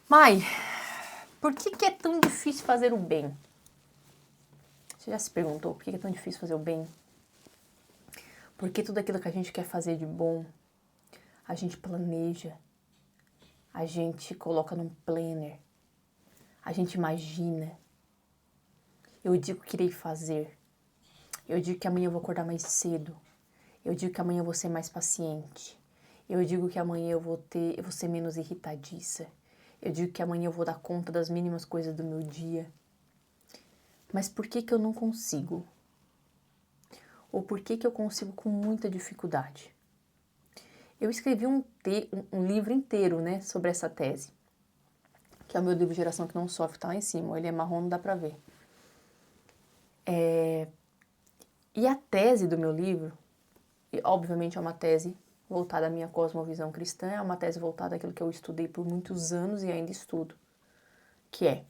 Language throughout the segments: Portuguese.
Mai, por que é tão difícil fazer o bem? Você já se perguntou por que é tão difícil fazer o bem? Porque tudo aquilo que a gente quer fazer de bom, a gente planeja, a gente coloca num planner, a gente imagina. Eu digo que irei fazer. Eu digo que amanhã eu vou acordar mais cedo. Eu digo que amanhã eu vou ser mais paciente. Eu digo que amanhã eu vou ser menos irritadiça. Eu digo que amanhã eu vou dar conta das mínimas coisas do meu dia. Mas por que eu não consigo? Ou por que eu consigo com muita dificuldade? Eu escrevi um livro inteiro, né, sobre essa tese, que é o meu livro Geração que Não Sofre, tá lá em cima. Ele é marrom, não dá pra ver. E a tese do meu livro, e obviamente é uma tese voltada à minha cosmovisão cristã, é uma tese voltada àquilo que eu estudei por muitos anos e ainda estudo, que é: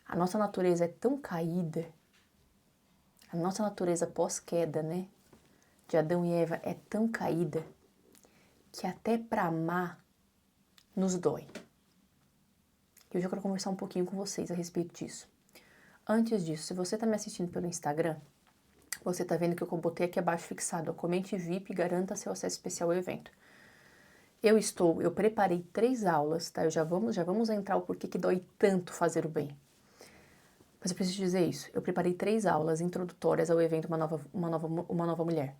a nossa natureza é tão caída, a nossa natureza pós-queda, né, de Adão e Eva é tão caída, que até para amar nos dói. E hoje eu quero conversar um pouquinho com vocês a respeito disso. Antes disso, se você está me assistindo pelo Instagram, você está vendo que eu botei aqui abaixo fixado: comente VIP e garanta seu acesso especial ao evento. Eu preparei 3 aulas, tá? Já vamos entrar o porquê que dói tanto fazer o bem. Mas eu preciso dizer isso. Eu preparei 3 aulas introdutórias ao evento Uma Nova Mulher.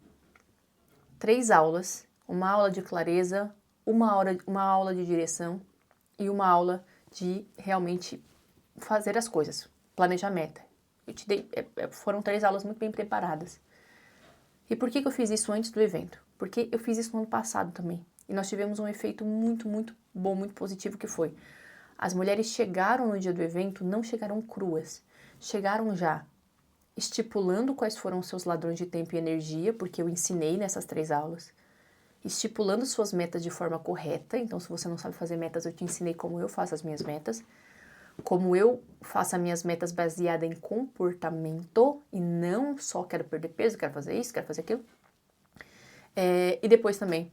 3 aulas, uma aula de clareza, uma aula de direção e uma aula de realmente fazer as coisas, planejar meta. Eu te dei, foram 3 aulas muito bem preparadas. E por que eu fiz isso antes do evento? Porque eu fiz isso no ano passado também. E nós tivemos um efeito muito, muito bom, muito positivo, que foi: as mulheres chegaram no dia do evento, não chegaram cruas. Chegaram já estipulando quais foram os seus ladrões de tempo e energia, porque eu ensinei nessas 3 aulas. Estipulando suas metas de forma correta. Então, se você não sabe fazer metas, eu te ensinei como eu faço as minhas metas. Como eu faço as minhas metas baseadas em comportamento e não só quero perder peso, quero fazer isso, quero fazer aquilo. E depois também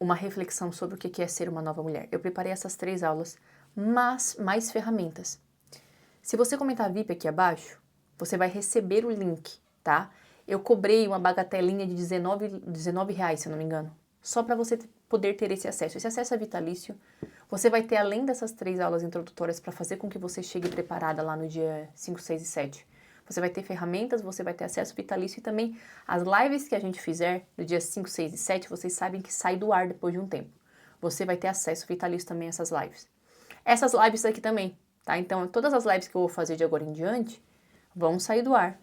uma reflexão sobre o que é ser uma nova mulher. Eu preparei essas 3 aulas, mas mais ferramentas. Se você comentar VIP aqui abaixo, você vai receber o link, tá? Eu cobrei uma bagatelinha de R$19, se eu não me engano, só para você poder ter esse acesso. Esse acesso é vitalício. Você vai ter, além dessas 3 aulas introdutórias, para fazer com que você chegue preparada lá no dia 5, 6 e 7. Você vai ter ferramentas, você vai ter acesso vitalício e também as lives que a gente fizer no dia 5, 6 e 7, vocês sabem que sai do ar depois de um tempo. Você vai ter acesso vitalício também a essas lives. Essas lives aqui também, tá? Então, todas as lives que eu vou fazer de agora em diante vão sair do ar,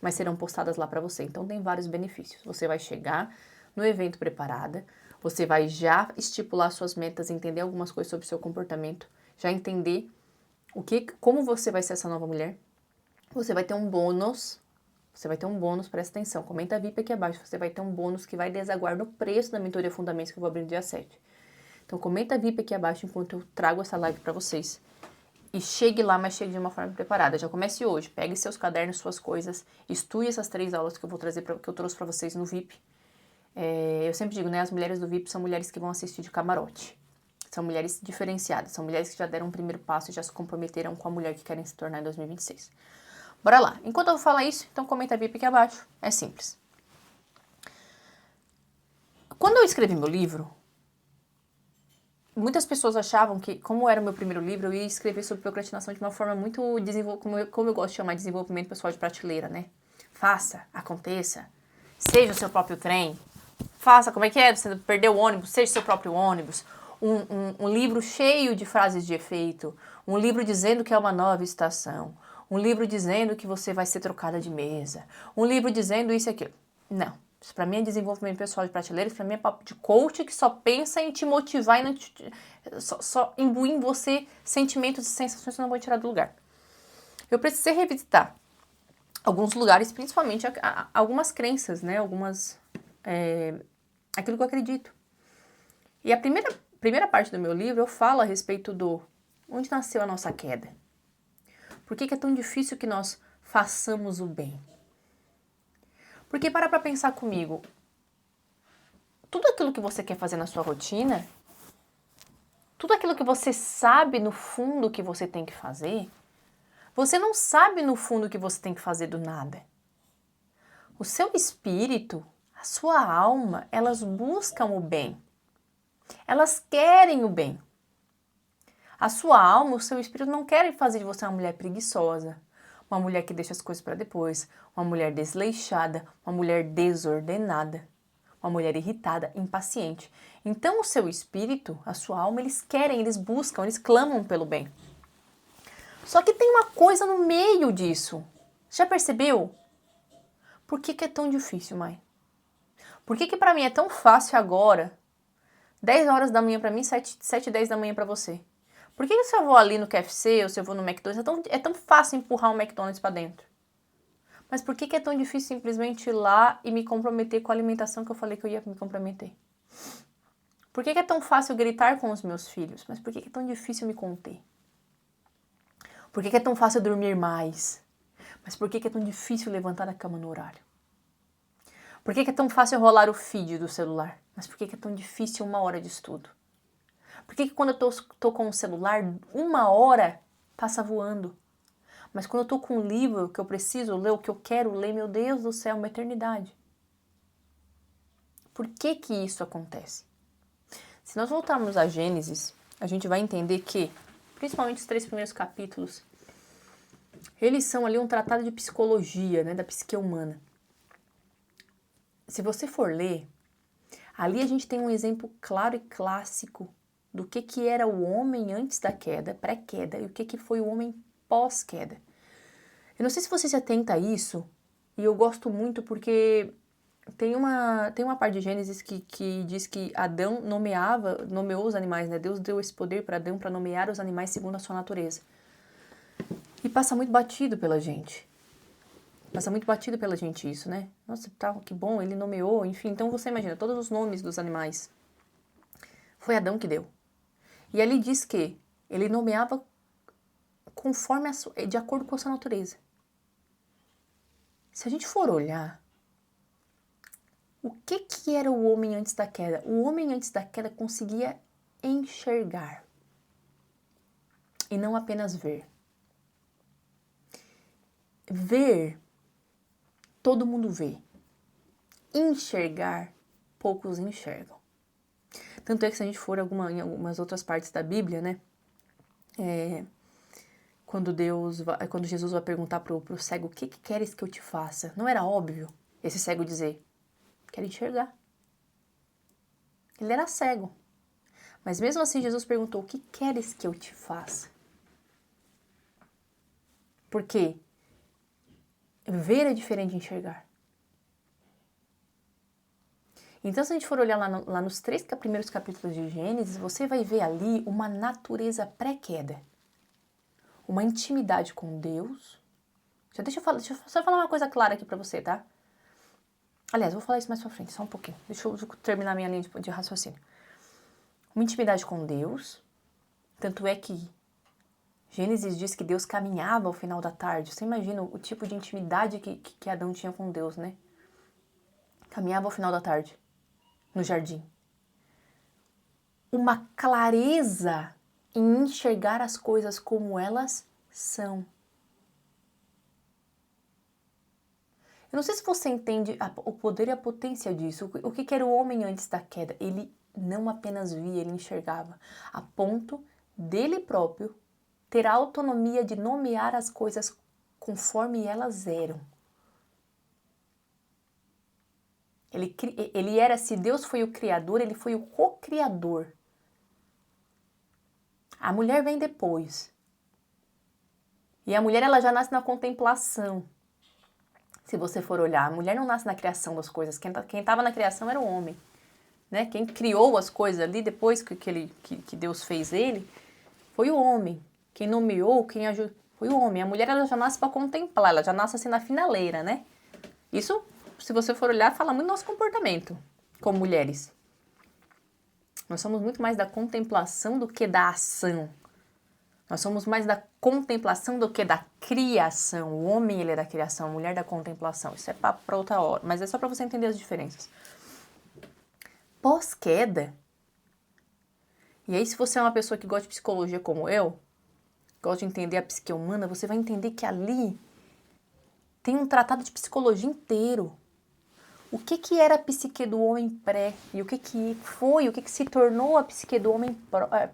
mas serão postadas lá para você. Então, tem vários benefícios. Você vai chegar no evento preparada, você vai já estipular suas metas, entender algumas coisas sobre o seu comportamento, já entender como você vai ser essa nova mulher. Você vai ter um bônus, presta atenção, comenta VIP aqui abaixo, você vai ter um bônus que vai desaguar no preço da mentoria Fundamentos que eu vou abrir no dia 7. Então comenta VIP aqui abaixo enquanto eu trago essa live para vocês. E chegue lá, mas chegue de uma forma preparada. Já comece hoje, pegue seus cadernos, suas coisas, estude essas 3 aulas que eu vou trazer, que eu trouxe para vocês no VIP. Eu sempre digo, né, as mulheres do VIP são mulheres que vão assistir de camarote. São mulheres diferenciadas, são mulheres que já deram um primeiro passo e já se comprometeram com a mulher que querem se tornar em 2026. Bora lá. Enquanto eu vou falar isso, então comenta VIP aqui abaixo. É simples. Quando eu escrevi meu livro, muitas pessoas achavam que, como era o meu primeiro livro, eu ia escrever sobre procrastinação de uma forma muito como eu gosto de chamar de desenvolvimento pessoal de prateleira, né? Faça, aconteça, seja o seu próprio trem. Faça, como é que é? Você perdeu o ônibus, seja o seu próprio ônibus. Um livro cheio de frases de efeito. Um livro dizendo que é uma nova estação. Um livro dizendo que você vai ser trocada de mesa. Um livro dizendo isso e aquilo. Não. Isso pra mim é desenvolvimento pessoal de prateleira. Isso pra mim é papo de coach que só pensa em te motivar e não só imbuir em você sentimentos e sensações que não vão tirar do lugar. Eu precisei revisitar alguns lugares, principalmente algumas crenças, né? Aquilo que eu acredito. E a primeira parte do meu livro eu falo a respeito do onde nasceu a nossa queda. Por que é tão difícil que nós façamos o bem? Porque para pensar comigo, tudo aquilo que você quer fazer na sua rotina tudo aquilo que você sabe no fundo que você tem que fazer, você não sabe no fundo que você tem que fazer do nada. O seu espírito, a sua alma, elas buscam o bem. Elas querem o bem. A sua alma, o seu espírito não querem fazer de você uma mulher preguiçosa, uma mulher que deixa as coisas para depois, uma mulher desleixada, uma mulher desordenada, uma mulher irritada, impaciente. Então o seu espírito, a sua alma, eles querem, eles buscam, eles clamam pelo bem. Só que tem uma coisa no meio disso. Já percebeu? Por que é tão difícil, mãe? Por que para mim é tão fácil agora, 10 horas da manhã para mim, 7, 10 da manhã para você? Por que se eu vou ali no KFC ou se eu vou no McDonald's, é tão fácil empurrar um McDonald's para dentro? Mas por que é tão difícil simplesmente ir lá e me comprometer com a alimentação que eu falei que eu ia me comprometer? Por que é tão fácil gritar com os meus filhos? Mas por que é tão difícil me conter? Por que é tão fácil dormir mais? Mas por que é tão difícil levantar da cama no horário? Por que é tão fácil rolar o feed do celular? Mas por que é tão difícil 1 hora de estudo? Por que quando eu tô com o celular, 1 hora passa voando? Mas quando eu tô com um livro que eu preciso ler, o que eu quero ler, meu Deus do céu, uma eternidade. Por que isso acontece? Se nós voltarmos a Gênesis, a gente vai entender que, principalmente os 3 primeiros capítulos, eles são ali um tratado de psicologia, né, da psique humana. Se você for ler, ali a gente tem um exemplo claro e clássico do que era o homem antes da queda, pré-queda, e o que foi o homem pós-queda. Eu não sei se você se atenta a isso, e eu gosto muito porque tem uma parte de Gênesis que diz que Adão nomeou os animais, né? Deus deu esse poder para Adão para nomear os animais segundo a sua natureza. E passa muito batido pela gente. Passa muito batido pela gente isso, né? Nossa, tá, que bom, ele nomeou, enfim. Então você imagina, todos os nomes dos animais. Foi Adão que deu. E ali diz que ele nomeava conforme de acordo com a sua natureza. Se a gente for olhar, o que era o homem antes da queda? O homem antes da queda conseguia enxergar e não apenas ver. Ver, todo mundo vê. Enxergar, poucos enxergam. Tanto é que se a gente for em algumas outras partes da Bíblia, né? Quando Jesus vai perguntar pro cego, o que queres que eu te faça? Não era óbvio esse cego dizer, quero enxergar. Ele era cego. Mas mesmo assim Jesus perguntou, o que queres que eu te faça? Porque ver é diferente de enxergar. Então, se a gente for olhar lá nos 3 primeiros capítulos de Gênesis, você vai ver ali uma natureza pré-queda. Uma intimidade com Deus. Deixa eu só falar uma coisa clara aqui pra você, tá? Aliás, eu vou falar isso mais pra frente, só um pouquinho. Deixa eu terminar minha linha de raciocínio. Uma intimidade com Deus. Tanto é que Gênesis diz que Deus caminhava ao final da tarde. Você imagina o tipo de intimidade que Adão tinha com Deus, né? Caminhava ao final da tarde, no jardim. Uma clareza em enxergar as coisas como elas são. Eu não sei se você entende o poder e a potência disso. O que era o homem antes da queda? Ele não apenas via, ele enxergava. A ponto dele próprio ter a autonomia de nomear as coisas conforme elas eram. Ele era, se Deus foi o criador, ele foi o co-criador. A mulher vem depois. E a mulher, ela já nasce na contemplação. Se você for olhar, a mulher não nasce na criação das coisas. Quem estava na criação era o homem. Né? Quem criou as coisas ali, depois que Deus fez ele, foi o homem. Quem nomeou, quem ajudou, foi o homem. A mulher, ela já nasce para contemplar, ela já nasce assim na finaleira, né? Isso, se você for olhar, fala muito do nosso comportamento como mulheres. Nós somos muito mais da contemplação do que da ação. Nós somos mais da contemplação do que da criação. O homem, ele é da criação, a mulher da contemplação. Isso é para outra hora, mas é só para você entender as diferenças. Pós-queda, E aí, se você é uma pessoa que gosta de psicologia como eu, gosta de entender a psique humana, você vai entender que ali tem um tratado de psicologia inteiro. O que era a psique do homem pré e o que foi, o que se tornou a psique do homem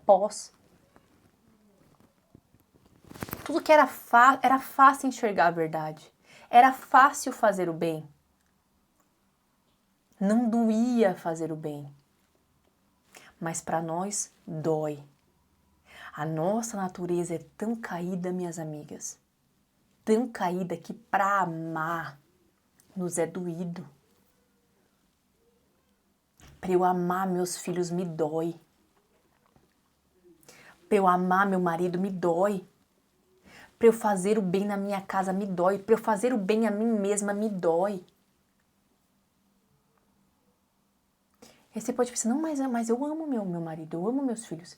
pós. Tudo que era fácil enxergar a verdade. Era fácil fazer o bem. Não doía fazer o bem. Mas para nós, dói. A nossa natureza é tão caída, minhas amigas. Tão caída que para amar nos é doído. Para eu amar meus filhos me dói. Para eu amar meu marido me dói. Para eu fazer o bem na minha casa me dói. Para eu fazer o bem a mim mesma me dói. E você pode pensar, não, mas eu amo meu marido, eu amo meus filhos.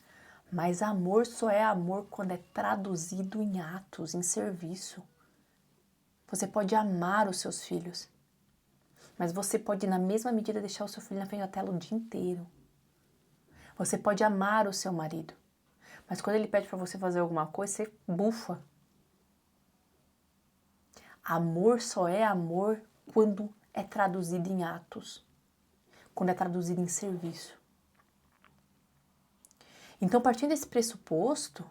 Mas amor só é amor quando é traduzido em atos, em serviço. Você pode amar os seus filhos, mas você pode, na mesma medida, deixar o seu filho na frente da tela o dia inteiro. Você pode amar o seu marido, mas quando ele pede para você fazer alguma coisa, você bufa. Amor só é amor quando é traduzido em atos, quando é traduzido em serviço. Então, partindo desse pressuposto,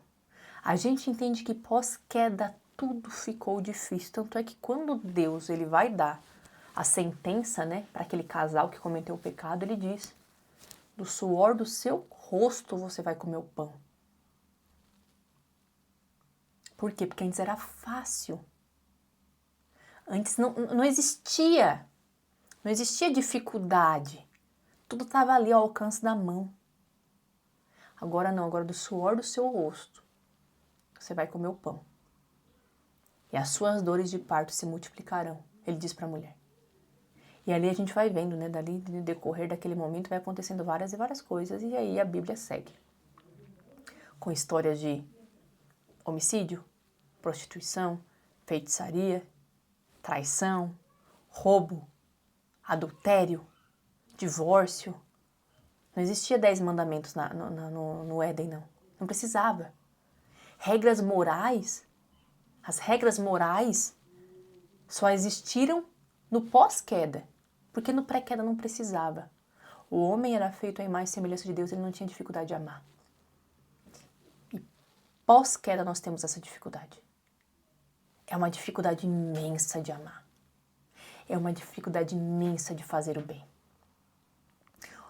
a gente entende que pós-queda tudo ficou difícil. Tanto é que quando Deus ele vai dar a sentença, né, para aquele casal que cometeu o pecado, ele diz: do suor do seu rosto você vai comer o pão. Por quê? Porque antes era fácil. Antes não existia dificuldade. Tudo estava ali ao alcance da mão. Agora não, agora do suor do seu rosto você vai comer o pão. E as suas dores de parto se multiplicarão, ele diz para a mulher. E ali a gente vai vendo, né, dali no decorrer daquele momento vai acontecendo várias e várias coisas, e aí a Bíblia segue. Com histórias de homicídio, prostituição, feitiçaria, traição, roubo, adultério, divórcio. Não existia 10 mandamentos no Éden, não. Não precisava. Regras morais, as regras morais só existiram no pós-queda, porque no pré-queda não precisava. O homem era feito à imagem e semelhança de Deus, ele não tinha dificuldade de amar. E pós-queda nós temos essa dificuldade. É uma dificuldade imensa de amar. É uma dificuldade imensa de fazer o bem.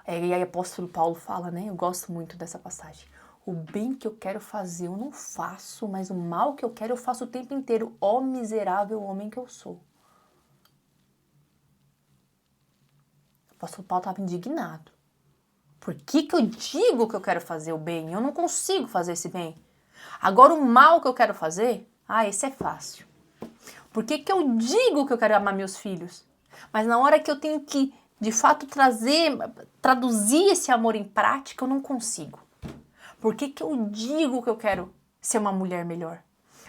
E aí o apóstolo Paulo fala, né? Eu gosto muito dessa passagem. O bem que eu quero fazer eu não faço, mas o mal que eu quero eu faço o tempo inteiro. Ó miserável homem que eu sou. O apóstolo Paulo estava indignado. Por que eu digo que eu quero fazer o bem? Eu não consigo fazer esse bem. Agora o mal que eu quero fazer, esse é fácil. Por que eu digo que eu quero amar meus filhos? Mas na hora que eu tenho que, de fato, traduzir esse amor em prática, eu não consigo. Por que eu digo que eu quero ser uma mulher melhor?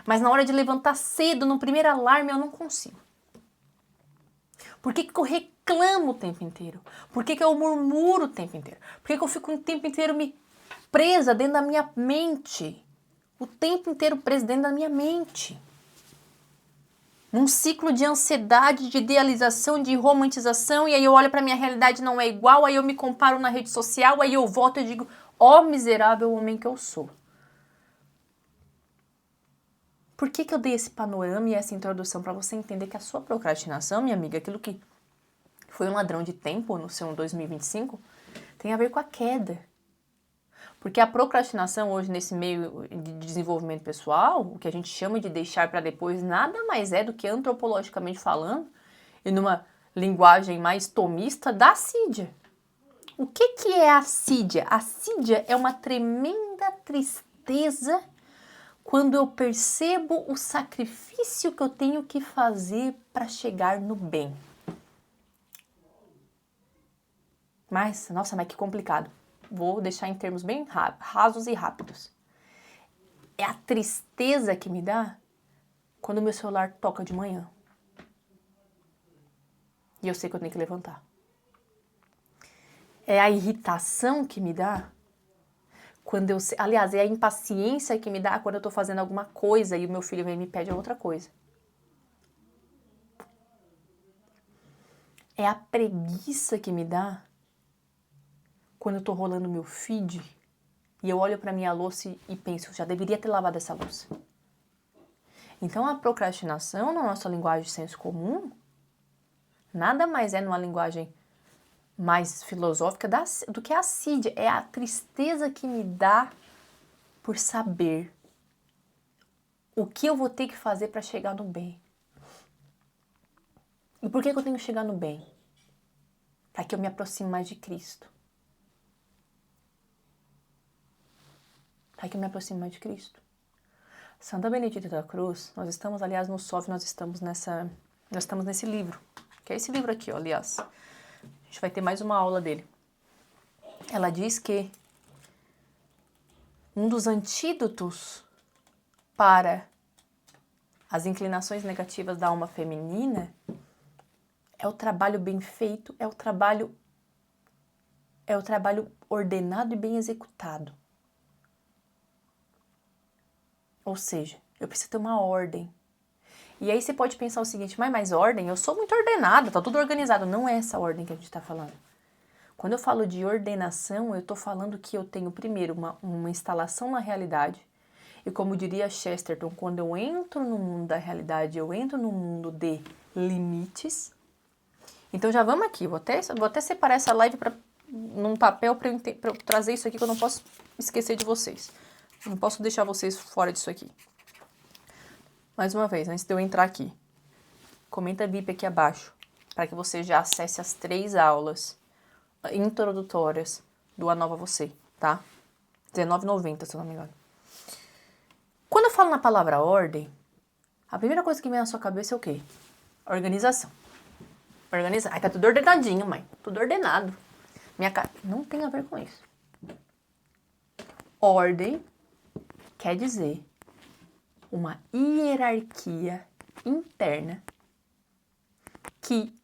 Mas na hora de levantar cedo, no primeiro alarme, eu não consigo. Por que eu reclamo o tempo inteiro? Por que eu murmuro o tempo inteiro? Por que eu fico o tempo inteiro me presa dentro da minha mente? O tempo inteiro presa dentro da minha mente. Num ciclo de ansiedade, de idealização, de romantização, e aí eu olho para minha realidade não é igual, aí eu me comparo na rede social, aí eu volto e digo, ó miserável homem que eu sou. Por que eu dei esse panorama e essa introdução para você entender que a sua procrastinação, minha amiga, aquilo que foi um ladrão de tempo no seu 2025, tem a ver com a queda. Porque a procrastinação hoje nesse meio de desenvolvimento pessoal, o que a gente chama de deixar para depois, nada mais é do que antropologicamente falando, e numa linguagem mais tomista, da assídia. O que é a assídia? A assídia é uma tremenda tristeza quando eu percebo o sacrifício que eu tenho que fazer para chegar no bem. Mas que complicado. Vou deixar em termos bem rasos e rápidos. É a tristeza que me dá quando o meu celular toca de manhã. E eu sei que eu tenho que levantar. É a irritação que me dá Aliás, é a impaciência que me dá quando eu tô fazendo alguma coisa e o meu filho vem e me pede outra coisa. É a preguiça que me dá quando eu tô rolando meu feed e eu olho pra minha louça e penso, já deveria ter lavado essa louça. Então a procrastinação, na nossa linguagem de senso comum, nada mais é numa linguagem mais filosófica do que a assídia. É a tristeza que me dá por saber o que eu vou ter que fazer para chegar no bem. E por que eu tenho que chegar no bem? Para que eu me aproxime mais de Cristo. Para que eu me aproxime mais de Cristo. Santa Benedita da Cruz, nós estamos, aliás, no SOF, nós estamos nesse livro, que é esse livro aqui, ó, aliás. A gente vai ter mais uma aula dele. Ela diz que um dos antídotos para as inclinações negativas da alma feminina é o trabalho bem feito, é o trabalho ordenado e bem executado. Ou seja, eu preciso ter uma ordem. E aí você pode pensar o seguinte, mas ordem? Eu sou muito ordenada, tá tudo organizado. Não é essa ordem que a gente está falando. Quando eu falo de ordenação, eu estou falando que eu tenho primeiro uma instalação na realidade. E como diria Chesterton, quando eu entro no mundo da realidade, eu entro no mundo de limites. Então já vamos aqui, vou até separar essa live num papel para eu trazer isso aqui, que eu não posso esquecer de vocês. Não posso deixar vocês fora disso aqui. Mais uma vez, antes de eu entrar aqui, comenta VIP aqui abaixo, para que você já acesse as 3 aulas introdutórias do A Nova Você, tá? R$19,90, se eu não me engano. Quando eu falo na palavra ordem, a primeira coisa que vem na sua cabeça é o quê? Organização. Organizar. Ai, tá tudo ordenadinho, mãe. Tudo ordenado. Minha casa não tem a ver com isso. Ordem quer dizer uma hierarquia interna que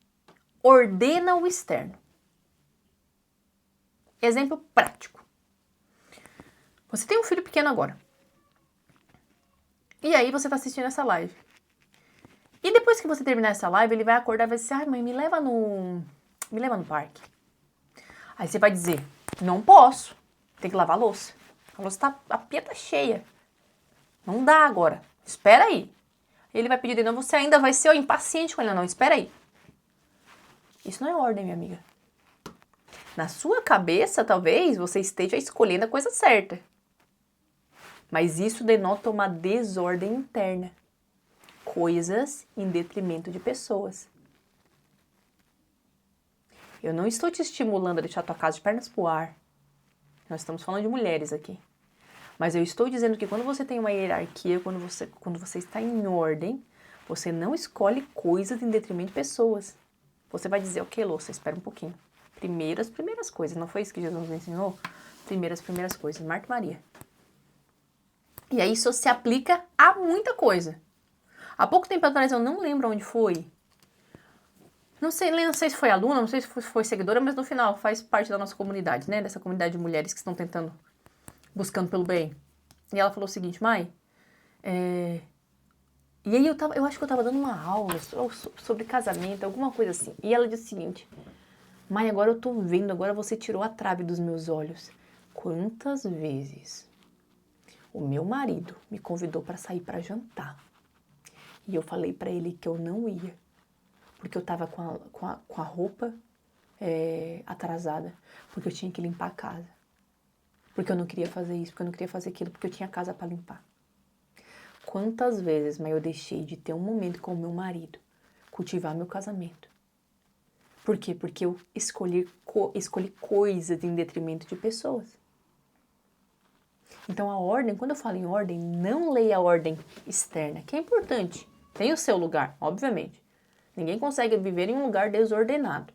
ordena o externo. Exemplo prático. Você tem um filho pequeno agora. E aí você está assistindo essa live. E depois que você terminar essa live, ele vai acordar e vai dizer, mãe, me leva no parque. Aí você vai dizer, não posso, tem que lavar a louça. A pia tá cheia. Não dá agora, espera aí. Ele vai pedir de novo, você ainda vai ser impaciente com ele, não, espera aí. Isso não é ordem, minha amiga. Na sua cabeça, talvez, você esteja escolhendo a coisa certa. Mas isso denota uma desordem interna. Coisas em detrimento de pessoas. Eu não estou te estimulando a deixar tua casa de pernas pro ar. Nós estamos falando de mulheres aqui. Mas eu estou dizendo que quando você tem uma hierarquia, quando você está em ordem, você não escolhe coisas em detrimento de pessoas. Você vai dizer, ok, louça, espera um pouquinho. Primeiro as primeiras coisas. Não foi isso que Jesus nos ensinou? Primeiro as primeiras coisas. Marta e Maria. E aí isso se aplica a muita coisa. Há pouco tempo atrás, eu não lembro onde foi. Não sei se foi aluna, não sei se foi seguidora, mas no final faz parte da nossa comunidade, né? Dessa comunidade de mulheres que estão buscando pelo bem. E ela falou o seguinte, Mai, e aí eu acho que eu tava dando uma aula sobre casamento, alguma coisa assim. E ela disse o seguinte, Mai, agora eu tô vendo, agora você tirou a trave dos meus olhos. Quantas vezes o meu marido me convidou para sair para jantar. E eu falei para ele que eu não ia, porque eu tava com a roupa atrasada, porque eu tinha que limpar a casa. Porque eu não queria fazer isso, porque eu não queria fazer aquilo, porque eu tinha casa para limpar. Quantas vezes, mas eu deixei de ter um momento com o meu marido, cultivar meu casamento. Por quê? Porque eu escolhi coisas em detrimento de pessoas. Então a ordem, quando eu falo em ordem, não leia a ordem externa, que é importante. Tem o seu lugar, obviamente. Ninguém consegue viver em um lugar desordenado.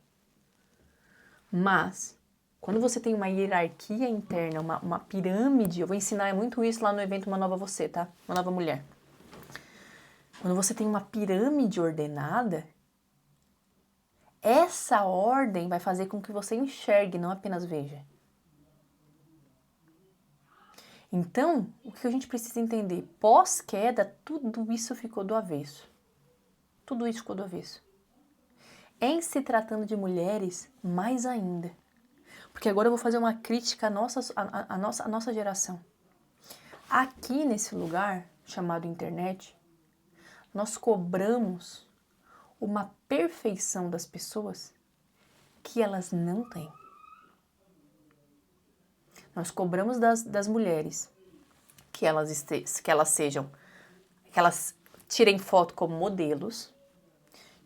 Mas, quando você tem uma hierarquia interna, uma pirâmide, eu vou ensinar muito isso lá no evento Uma Nova Você, tá? Uma Nova Mulher. Quando você tem uma pirâmide ordenada, essa ordem vai fazer com que você enxergue, não apenas veja. Então, o que a gente precisa entender? Pós-queda, tudo isso ficou do avesso. Tudo isso ficou do avesso. Em se tratando de mulheres, mais ainda. Porque agora eu vou fazer uma crítica à nossa geração. Aqui nesse lugar, chamado internet, nós cobramos uma perfeição das pessoas que elas não têm. Nós cobramos das mulheres que elas tirem foto como modelos,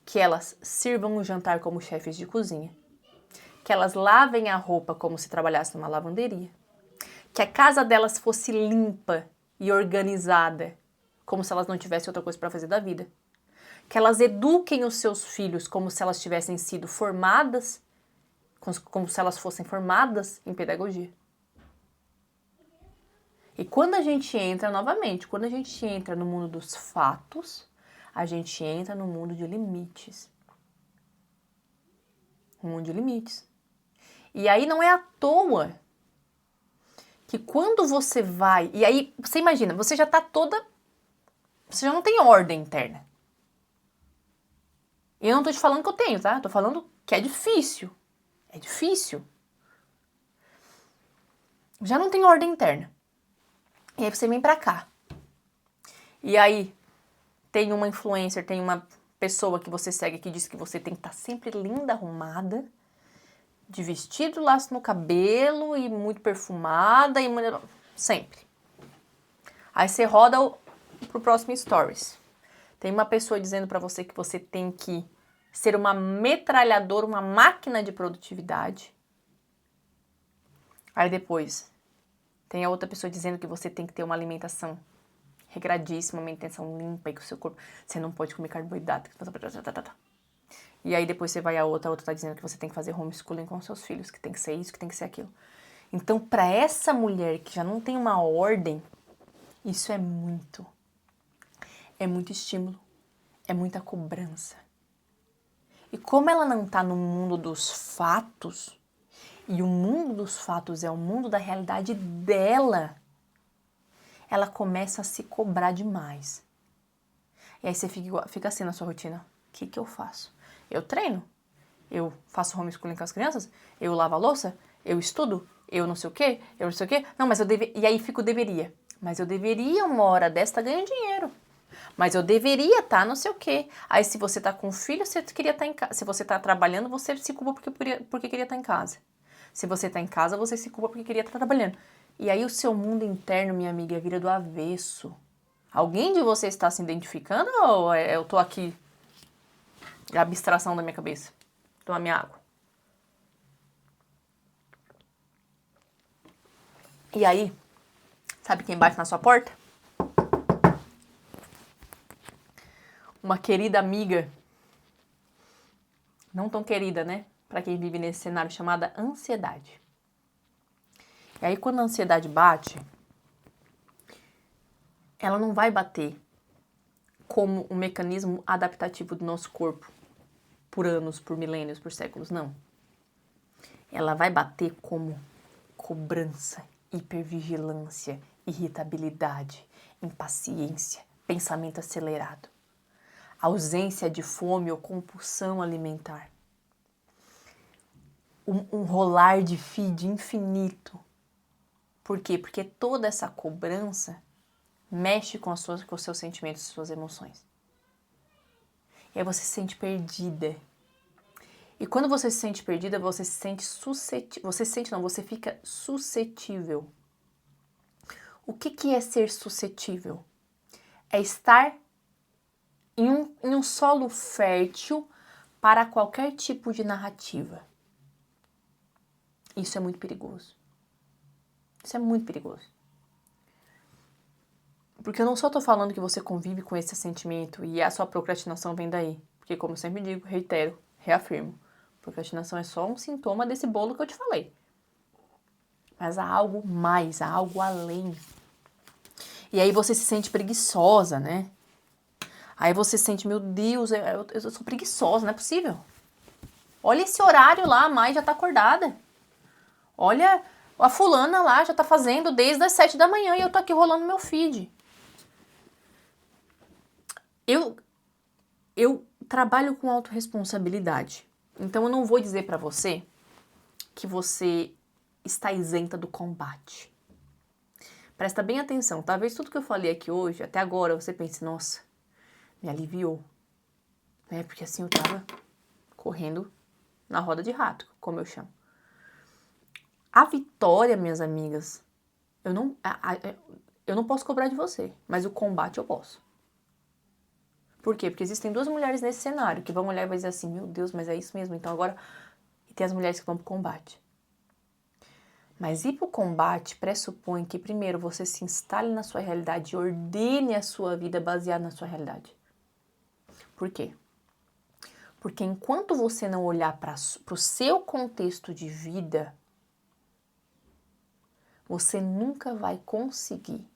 que elas sirvam o jantar como chefes de cozinha, que elas lavem a roupa como se trabalhasse numa lavanderia, que a casa delas fosse limpa e organizada, como se elas não tivessem outra coisa para fazer da vida, que elas eduquem os seus filhos como se elas tivessem sido formadas, como se elas fossem formadas em pedagogia. E quando a gente entra, novamente, quando a gente entra no mundo dos fatos, a gente entra no mundo de limites. Um mundo de limites. E aí não é à toa que quando você vai... E aí, você imagina, você já tá toda... Você já não tem ordem interna. E eu não tô te falando que eu tenho, tá? Tô falando que é difícil. É difícil. Já não tem ordem interna. E aí você vem pra cá. E aí tem uma influencer, tem uma pessoa que você segue que diz que você tem que estar sempre linda, arrumada, de vestido, laço no cabelo e muito perfumada e sempre. Aí você roda pro próximo stories. Tem uma pessoa dizendo pra você que você tem que ser uma metralhadora, uma máquina de produtividade. Aí depois tem a outra pessoa dizendo que você tem que ter uma alimentação regradíssima, uma alimentação limpa e que o seu corpo... Você não pode comer carboidrato. E aí depois você vai a outra tá dizendo que você tem que fazer homeschooling com seus filhos, que tem que ser isso, que tem que ser aquilo. Então, para essa mulher que já não tem uma ordem, isso é muito estímulo, é muita cobrança. E como ela não tá no mundo dos fatos, e o mundo dos fatos é o mundo da realidade dela, ela começa a se cobrar demais. E aí você fica assim na sua rotina. O que eu faço? Eu treino, eu faço homeschooling com as crianças, eu lavo a louça, eu estudo, eu não sei o quê, Não, mas eu deveria... E aí fica o deveria. Mas eu deveria uma hora dessa tá ganhando dinheiro. Mas eu deveria estar não sei o quê. Aí se você tá com filho, você queria estar em casa. Se você tá trabalhando, você se culpa porque queria estar em casa. Se você tá em casa, você se culpa porque queria estar trabalhando. E aí o seu mundo interno, minha amiga, vira do avesso. Alguém de vocês está se identificando ou eu tô aqui... É a abstração da minha cabeça. Tomar minha água. E aí, sabe quem bate na sua porta? Uma querida amiga. Não tão querida, né? Pra quem vive nesse cenário, chamada ansiedade. E aí, quando a ansiedade bate, ela não vai bater como um mecanismo adaptativo do nosso corpo. Por anos, por milênios, por séculos, não. Ela vai bater como cobrança, hipervigilância, irritabilidade, impaciência, pensamento acelerado, ausência de fome ou compulsão alimentar, um rolar de feed infinito. Por quê? Porque toda essa cobrança mexe com os seus sentimentos, suas emoções. E aí você se sente perdida. E quando você se sente perdida, você se sente suscetível. Você fica suscetível. O que é ser suscetível? É estar em um solo fértil para qualquer tipo de narrativa. Isso é muito perigoso. Isso é muito perigoso. Porque eu não só tô falando que você convive com esse sentimento e a sua procrastinação vem daí. Porque, como eu sempre digo, reitero, reafirmo, procrastinação é só um sintoma desse bolo que eu te falei. Mas há algo mais, há algo além. E aí você se sente preguiçosa, né? Aí você sente, meu Deus, eu sou preguiçosa, não é possível. Olha esse horário lá, a Mai já tá acordada. Olha A fulana lá já tá fazendo desde as 7 da manhã e eu tô aqui rolando meu feed. Eu trabalho com autorresponsabilidade. Então eu não vou dizer pra você que você está isenta do combate. Presta bem atenção. Talvez tudo que eu falei aqui hoje, até agora, você pense, nossa, me aliviou. Né? Porque assim eu tava correndo na roda de rato, como eu chamo. A vitória, minhas amigas, eu não posso cobrar de você, mas o combate eu posso. Por quê? Porque existem duas mulheres nesse cenário que vão olhar e vão dizer assim, meu Deus, mas é isso mesmo, então agora... E tem as mulheres que vão pro combate. Mas ir pro combate pressupõe que primeiro você se instale na sua realidade e ordene a sua vida baseada na sua realidade. Por quê? Porque enquanto você não olhar para o seu contexto de vida, você nunca vai conseguir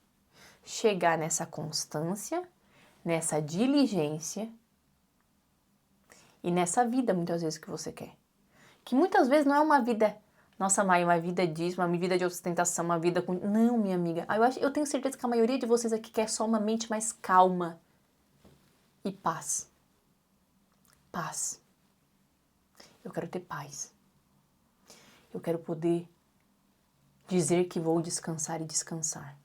chegar nessa constância, nessa diligência e nessa vida, muitas vezes, que você quer. Que muitas vezes não é uma vida, nossa mãe, uma vida disso, uma vida de ostentação, uma vida com... Não, minha amiga, eu tenho certeza que a maioria de vocês aqui quer só uma mente mais calma e paz. Paz. Eu quero ter paz. Eu quero poder dizer que vou descansar e descansar.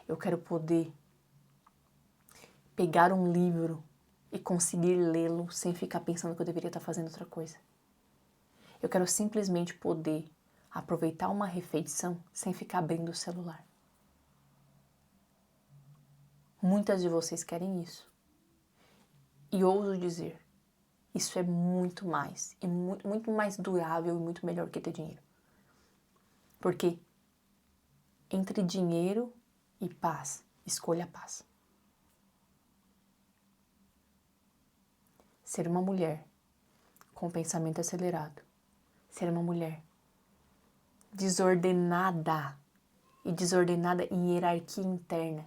Eu quero poder pegar um livro e conseguir lê-lo sem ficar pensando que eu deveria estar fazendo outra coisa. Eu quero simplesmente poder aproveitar uma refeição sem ficar abrindo o celular. Muitas de vocês querem isso. E ouso dizer, isso é muito mais, e muito mais durável e muito melhor que ter dinheiro. Porque entre dinheiro e paz, escolha a paz. Ser uma mulher com pensamento acelerado. Ser uma mulher desordenada e desordenada em hierarquia interna.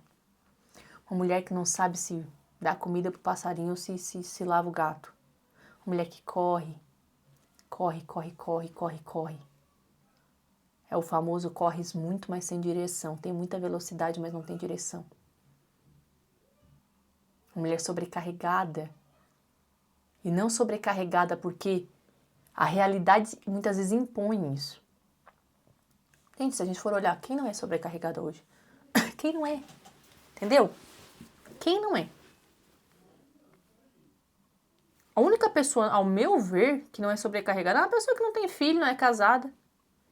Uma mulher que não sabe se dá comida pro passarinho ou se lava o gato. Uma mulher que corre. É o famoso corres muito, mas sem direção. Tem muita velocidade, mas não tem direção. Uma mulher sobrecarregada. E não sobrecarregada porque a realidade muitas vezes impõe isso. Gente, se a gente for olhar, quem não é sobrecarregada hoje? Quem não é? Entendeu? Quem não é? A única pessoa, ao meu ver, que não é sobrecarregada é uma pessoa que não tem filho, não é casada.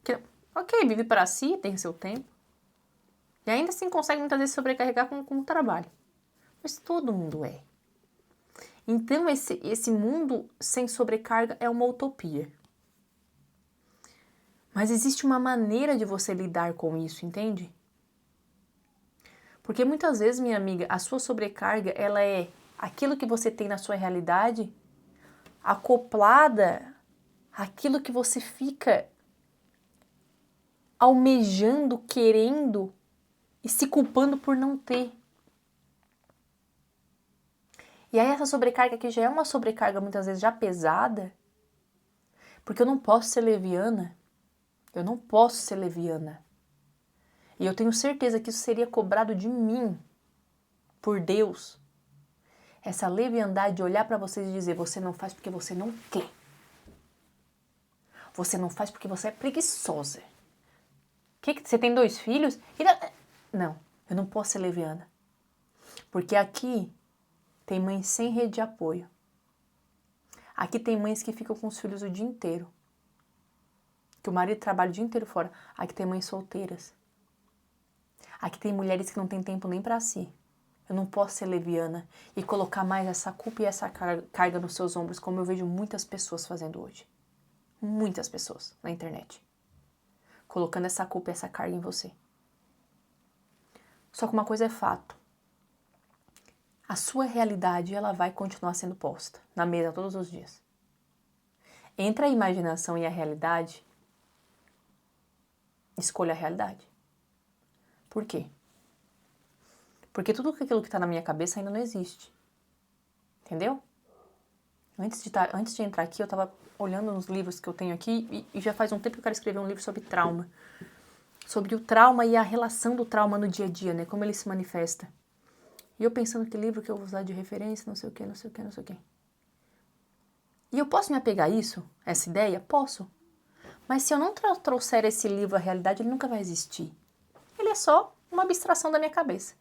Que, ok, vive para si, tem seu tempo. E ainda assim consegue muitas vezes sobrecarregar com o trabalho. Mas todo mundo é. Então esse mundo sem sobrecarga é uma utopia. Mas existe uma maneira de você lidar com isso, entende? Porque muitas vezes, minha amiga, a sua sobrecarga, ela é aquilo que você tem na sua realidade acoplada àquilo que você fica almejando, querendo e se culpando por não ter. E aí essa sobrecarga que já é uma sobrecarga muitas vezes já pesada, porque eu não posso ser leviana. Eu não posso ser leviana. E eu tenho certeza que isso seria cobrado de mim, por Deus. Essa leviandade de olhar para vocês e dizer, você não faz porque você não quer. Você não faz porque você é preguiçosa. Você tem 2 filhos? Não, eu não posso ser leviana. Porque aqui tem mães sem rede de apoio. Aqui tem mães que ficam com os filhos o dia inteiro. Que o marido trabalha o dia inteiro fora. Aqui tem mães solteiras. Aqui tem mulheres que não têm tempo nem para si. Eu não posso ser leviana e colocar mais essa culpa e essa carga nos seus ombros, como eu vejo muitas pessoas fazendo hoje. Muitas pessoas na internet. Colocando essa culpa e essa carga em você. Só que uma coisa é fato. A sua realidade, ela vai continuar sendo posta na mesa todos os dias. Entre a imaginação e a realidade, escolha a realidade. Por quê? Porque tudo aquilo que está na minha cabeça ainda não existe. Entendeu? Antes de entrar aqui, eu estava olhando nos livros que eu tenho aqui e já faz um tempo que eu quero escrever um livro sobre trauma. sobre o trauma e a relação do trauma no dia a dia, né? Como ele se manifesta. E eu pensando que livro que eu vou usar de referência, não sei o que, não sei o que, não sei o que. E eu posso me apegar a isso, essa ideia? Posso. Mas se eu não trouxer esse livro à realidade, ele nunca vai existir. Ele é só uma abstração da minha cabeça.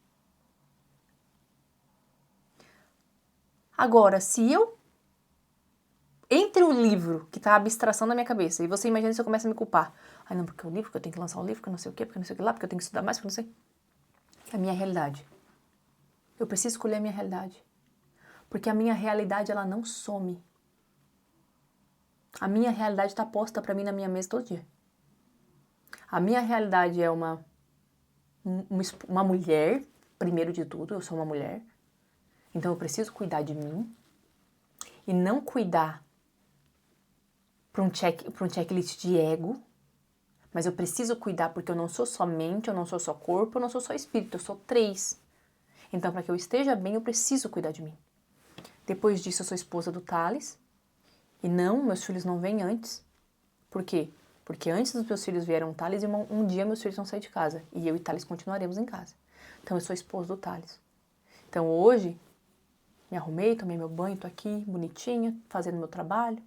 Agora, se eu entre o livro, que tá a abstração da minha cabeça, e você imagina se eu começo a me culpar. Ai, não, porque o livro, porque eu tenho que lançar um livro, porque eu não sei o quê, porque eu não sei o que lá, porque eu tenho que estudar mais, porque eu não sei. É a minha realidade. Eu preciso escolher a minha realidade. Porque a minha realidade, ela não some. A minha realidade está posta para mim na minha mesa todo dia. A minha realidade é uma mulher, primeiro de tudo, eu sou uma mulher. Então eu preciso cuidar de mim. E não cuidar para um checklist de ego, mas eu preciso cuidar porque eu não sou só mente, eu não sou só corpo, eu não sou só espírito, eu sou 3. Então, para que eu esteja bem, eu preciso cuidar de mim. Depois disso, eu sou esposa do Thales. E não, meus filhos não vêm antes. Por quê? Porque antes dos meus filhos vieram o Thales e um dia meus filhos vão sair de casa. E eu e Thales continuaremos em casa. Então, eu sou esposa do Thales. Então, hoje, me arrumei, tomei meu banho, tô aqui, bonitinha, fazendo meu trabalho.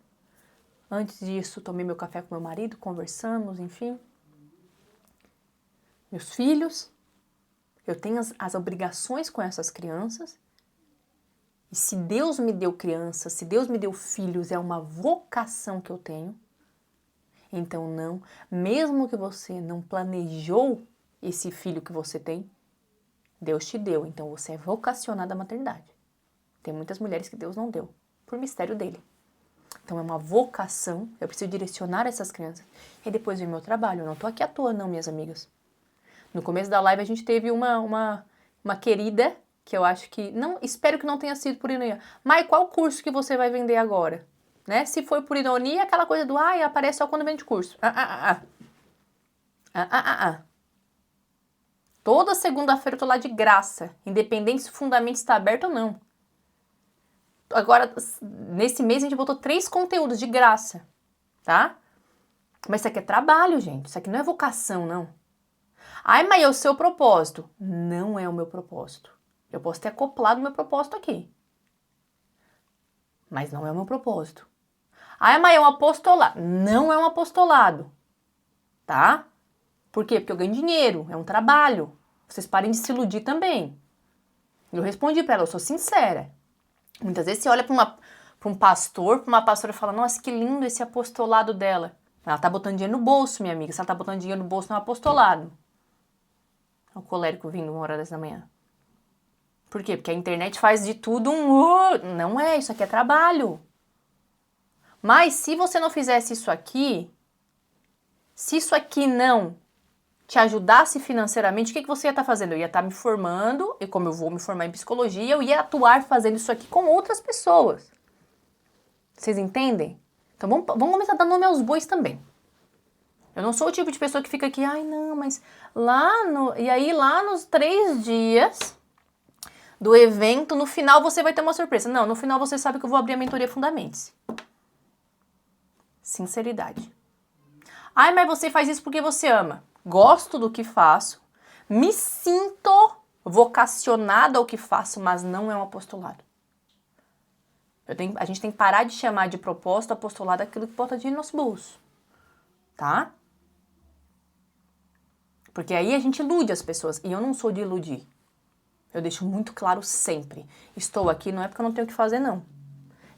Antes disso, tomei meu café com meu marido, conversamos, enfim. Meus filhos, eu tenho as obrigações com essas crianças. E se Deus me deu crianças, se Deus me deu filhos, é uma vocação que eu tenho. Então não, mesmo que você não planejou esse filho que você tem, Deus te deu. Então você é vocacionada à maternidade. Tem muitas mulheres que Deus não deu, por mistério dele. Então é uma vocação, eu preciso direcionar essas crianças. E depois vem meu trabalho, eu não tô aqui à toa não, minhas amigas. No começo da live a gente teve uma querida, que eu acho que, não, espero que não tenha sido por ironia. Mas qual curso que você vai vender agora? Né? Se foi por ironia, aquela coisa do, ai, aparece só quando vende curso. Toda segunda-feira eu tô lá de graça, independente se o fundamento está aberto ou não. Agora, nesse mês a gente botou 3 conteúdos de graça, tá? Mas isso aqui é trabalho, gente. Isso aqui não é vocação, não. Ai, mas é o seu propósito. Não é o meu propósito. Eu posso ter acoplado o meu propósito aqui. Mas não é o meu propósito. Ai, mas é um apostolado. Não é um apostolado. Tá? Por quê? Porque eu ganho dinheiro. É um trabalho. Vocês parem de se iludir também. Eu respondi pra ela, eu sou sincera. Muitas vezes você olha pra um pastor, pra uma pastora e fala, nossa, que lindo esse apostolado dela. Ela tá botando dinheiro no bolso, minha amiga. Se ela tá botando dinheiro no bolso, não é um apostolado. É um colérico vindo 1h da manhã. Por quê? Porque a internet faz de tudo Não é, isso aqui é trabalho. Mas se você não fizesse isso aqui, se isso aqui não te ajudasse financeiramente, o que você ia estar fazendo? Eu ia estar me formando, e como eu vou me formar em psicologia, eu ia atuar fazendo isso aqui com outras pessoas. Vocês entendem? Então vamos começar a dar nome aos bois também. Eu não sou o tipo de pessoa que fica aqui, ai não, mas e aí lá nos 3 dias do evento, no final você vai ter uma surpresa. Não, no final você sabe que eu vou abrir a mentoria Fundamente-se. Sinceridade. Ai, mas você faz isso porque você ama. Gosto do que faço, me sinto vocacionada ao que faço, mas não é um apostolado. A gente tem que parar de chamar de propósito, apostolado, aquilo que bota dinheiro no nosso bolso. Tá? Porque aí a gente ilude as pessoas. E eu não sou de iludir. Eu deixo muito claro sempre. Estou aqui não é porque eu não tenho o que fazer, não.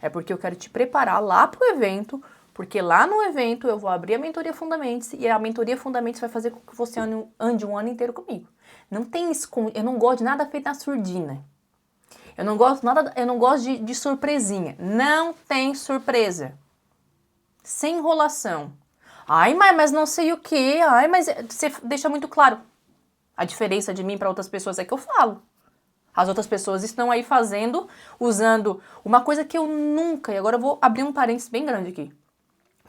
É porque eu quero te preparar lá pro evento, porque lá no evento eu vou abrir a mentoria Fundamentos e a mentoria Fundamentos vai fazer com que você ande um ano inteiro comigo. Não tem eu não gosto de nada feito na surdina. Eu não gosto de surpresinha. Não tem surpresa. Sem enrolação. Ai, mas não sei o quê. Ai, mas você deixa muito claro. A diferença de mim para outras pessoas é que eu falo. As outras pessoas estão aí usando uma coisa que eu nunca, e agora eu vou abrir um parênteses bem grande aqui.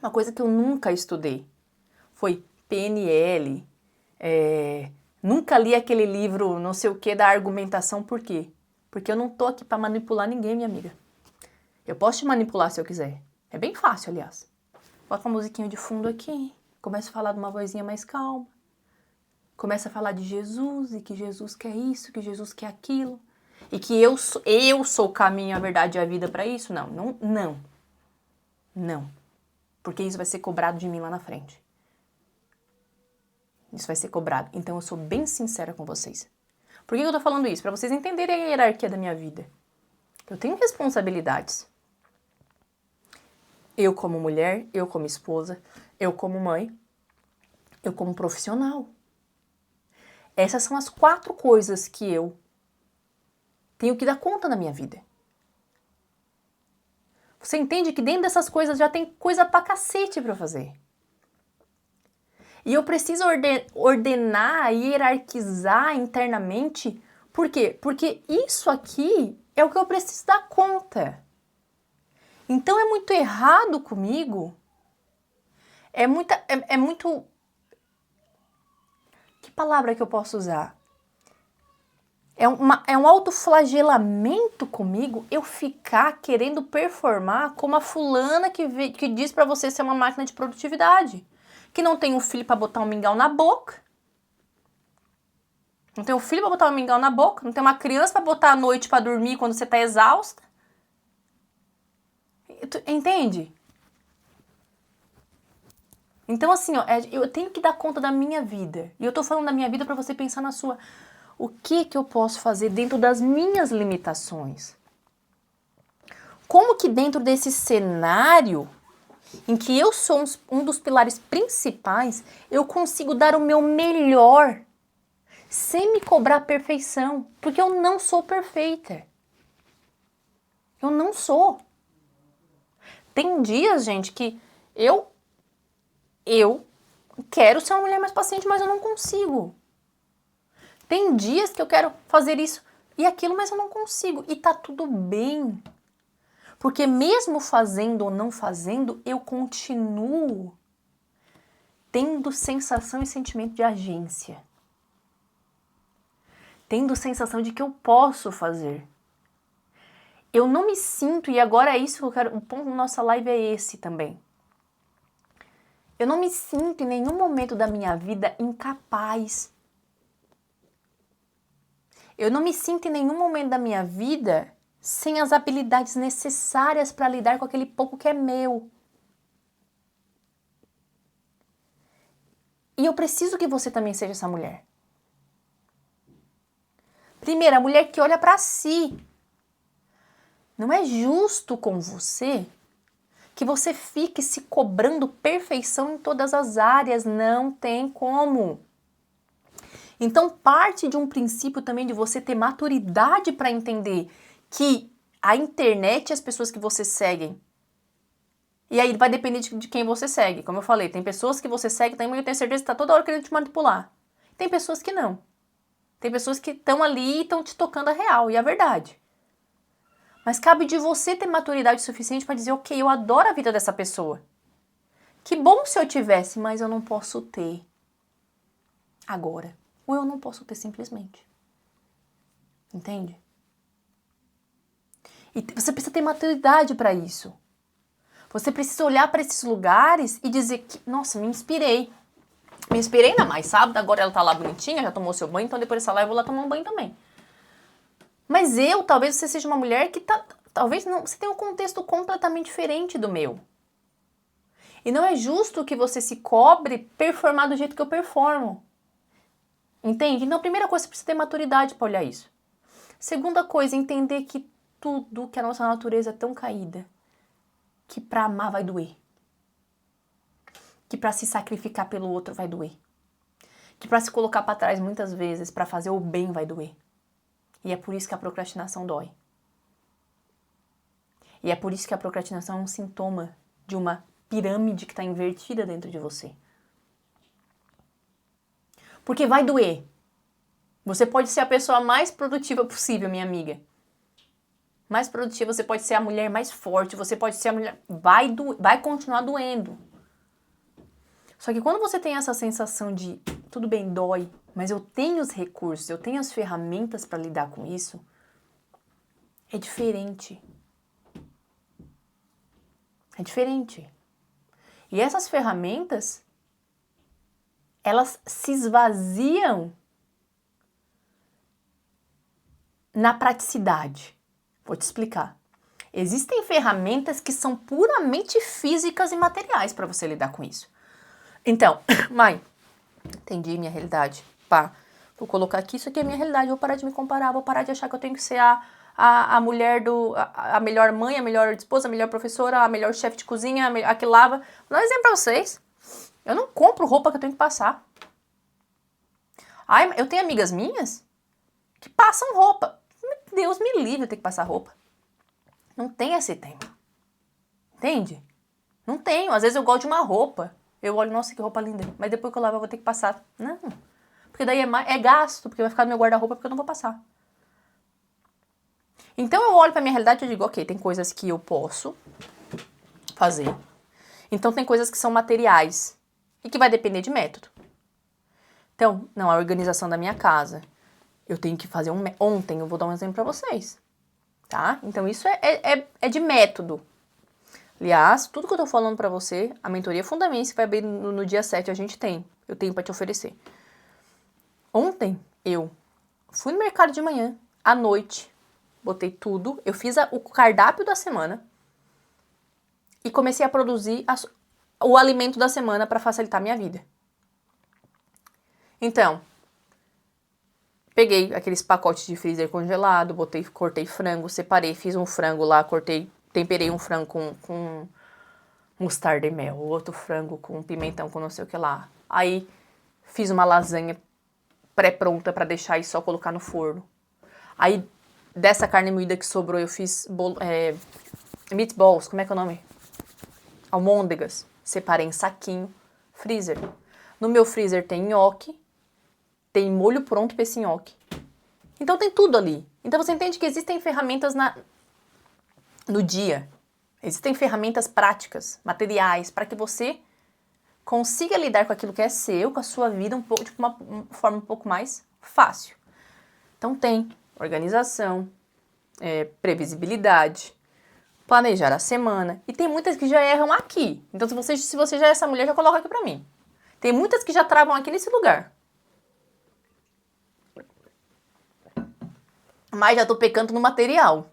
Uma coisa que eu nunca estudei foi PNL. Nunca li aquele livro não sei o que da argumentação, por quê? Porque eu não tô aqui para manipular ninguém, minha amiga. Eu posso te manipular se eu quiser. É bem fácil, aliás. Bota uma musiquinha de fundo aqui, começo a falar de uma vozinha mais calma. começa a falar de Jesus e que Jesus quer isso, que Jesus quer aquilo. E que eu sou o caminho, a verdade e a vida para isso? Não. Porque isso vai ser cobrado de mim lá na frente. Isso vai ser cobrado. Então eu sou bem sincera com vocês. Por que eu tô falando isso? Para vocês entenderem a hierarquia da minha vida. Eu tenho responsabilidades. Eu como mulher, eu como esposa, eu como mãe, eu como profissional. Essas são as 4 coisas que eu tenho que dar conta na minha vida. Você entende que dentro dessas coisas já tem coisa pra cacete pra fazer. E eu preciso ordenar, hierarquizar internamente. Por quê? Porque isso aqui é o que eu preciso dar conta. Então é muito errado comigo. É muito... Que palavra que eu posso usar? É um autoflagelamento comigo eu ficar querendo performar como a fulana que diz pra você ser uma máquina de produtividade. Que não tem um filho pra botar um mingau na boca. Não tem um filho pra botar um mingau na boca. Não tem uma criança pra botar à noite pra dormir quando você tá exausta. Entende? Então assim, ó, eu tenho que dar conta da minha vida. E eu tô falando da minha vida pra você pensar na sua. O que eu posso fazer dentro das minhas limitações? Como que dentro desse cenário, em que eu sou um dos pilares principais, eu consigo dar o meu melhor, sem me cobrar perfeição? Porque eu não sou perfeita. Eu não sou. Tem dias, gente, que eu quero ser uma mulher mais paciente, mas eu não consigo. Tem dias que eu quero fazer isso e aquilo, mas eu não consigo. E tá tudo bem. Porque mesmo fazendo ou não fazendo, eu continuo tendo sensação e sentimento de agência. Tendo sensação de que eu posso fazer. Eu não me sinto, e agora é isso que eu quero, o ponto da nossa live é esse também. Eu não me sinto em nenhum momento da minha vida incapaz. Eu não me sinto em nenhum momento da minha vida sem as habilidades necessárias para lidar com aquele pouco que é meu. E eu preciso que você também seja essa mulher. Primeiro, a mulher que olha para si. Não é justo com você que você fique se cobrando perfeição em todas as áreas. Não tem como. Então, parte de um princípio também de você ter maturidade para entender que a internet e as pessoas que você segue, e aí vai depender de quem você segue. Como eu falei, tem pessoas que você segue, eu tenho certeza que está toda hora querendo te manipular. Tem pessoas que não. Tem pessoas que estão ali e estão te tocando a real, e a verdade. Mas cabe de você ter maturidade suficiente para dizer, ok, eu adoro a vida dessa pessoa. Que bom se eu tivesse, mas eu não posso ter agora. Ou eu não posso ter simplesmente. Entende? E você precisa ter maturidade para isso. Você precisa olhar para esses lugares e dizer que, nossa, me inspirei. Me inspirei ainda mais, sábado, agora ela tá lá bonitinha, já tomou seu banho, então depois dessa live eu vou lá tomar um banho também. Mas talvez você seja uma mulher que talvez não, você tenha um contexto completamente diferente do meu. E não é justo que você se cobre performar do jeito que eu performo. Entende? Então, a primeira coisa, você precisa ter maturidade para olhar isso. Segunda coisa, entender que tudo, que a nossa natureza é tão caída, que para amar vai doer. Que para se sacrificar pelo outro vai doer. Que para se colocar para trás muitas vezes, para fazer o bem vai doer. E é por isso que a procrastinação dói. E é por isso que a procrastinação é um sintoma de uma pirâmide que está invertida dentro de você. Porque vai doer. Você pode ser a pessoa mais produtiva possível, minha amiga. Mais produtiva, você pode ser a mulher mais forte, você pode ser a mulher... Vai continuar doendo. Só que quando você tem essa sensação de tudo bem, dói, mas eu tenho os recursos, eu tenho as ferramentas para lidar com isso, é diferente. É diferente. E essas ferramentas, elas se esvaziam na praticidade. Vou te explicar. Existem ferramentas que são puramente físicas e materiais para você lidar com isso. Então, mãe, entendi minha realidade. Pá, vou colocar aqui, isso aqui é minha realidade, vou parar de me comparar, vou parar de achar que eu tenho que ser a mulher a melhor mãe, a melhor esposa, a melhor professora, a melhor chefe de cozinha, a que lava. Vou dar um exemplo pra vocês. Eu não compro roupa que eu tenho que passar. Ai, eu tenho amigas minhas que passam roupa. Deus me livre eu ter que passar roupa. Não tem esse tempo. Entende? Não tenho. Às vezes eu gosto de uma roupa. Eu olho, nossa, que roupa linda. Mas depois que eu lavo eu vou ter que passar. Não. Porque daí é gasto, porque vai ficar no meu guarda-roupa porque eu não vou passar. Então eu olho pra minha realidade e digo, ok, tem coisas que eu posso fazer. Então tem coisas que são materiais e que vai depender de método. Então, não, a organização da minha casa. Eu tenho que fazer ontem, eu vou dar um exemplo pra vocês. Tá? Então isso é de método. Aliás, tudo que eu tô falando pra você, a mentoria Fundamentos, que vai abrir no dia 7, a gente tem. Eu tenho pra te oferecer. Ontem, eu fui no mercado de manhã, à noite, botei tudo, eu fiz o cardápio da semana e comecei a produzir o alimento da semana para facilitar a minha vida. Então, peguei aqueles pacotes de freezer congelado, cortei frango, separei, fiz um frango lá, temperei um frango com mostarda e mel, outro frango com pimentão, com não sei o que lá. Aí, fiz uma lasanha pré-pronta para deixar e só colocar no forno. Aí, dessa carne moída que sobrou, eu fiz meatballs, como é que é o nome? Almôndegas. Separei em saquinho, freezer. No meu freezer tem nhoque, tem molho pronto para esse nhoque. Então tem tudo ali. Então você entende que existem ferramentas no dia. Existem ferramentas práticas, materiais, para que você consiga lidar com aquilo que é seu, com a sua vida, de uma forma um pouco mais fácil. Então tem organização, previsibilidade, planejar a semana. E tem muitas que já erram aqui. Então se você já é essa mulher, já coloca aqui pra mim. Tem muitas que já travam aqui nesse lugar. Mas já tô pecando no material.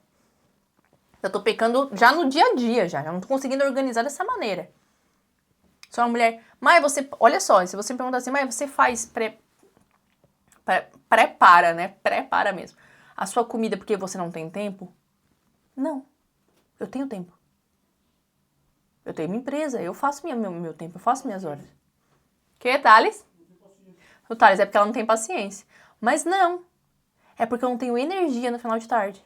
Já tô pecando já no dia a dia, já não tô conseguindo organizar dessa maneira. Sou uma mulher... Mas você... Olha só, se você me perguntar assim, mas você faz prepara, né? Prepara mesmo. A sua comida porque você não tem tempo? Não. Eu tenho tempo. Eu tenho minha empresa, eu faço meu tempo, eu faço minhas horas. Que, Thales? O Thales é porque ela não tem paciência. Mas não. É porque eu não tenho energia no final de tarde.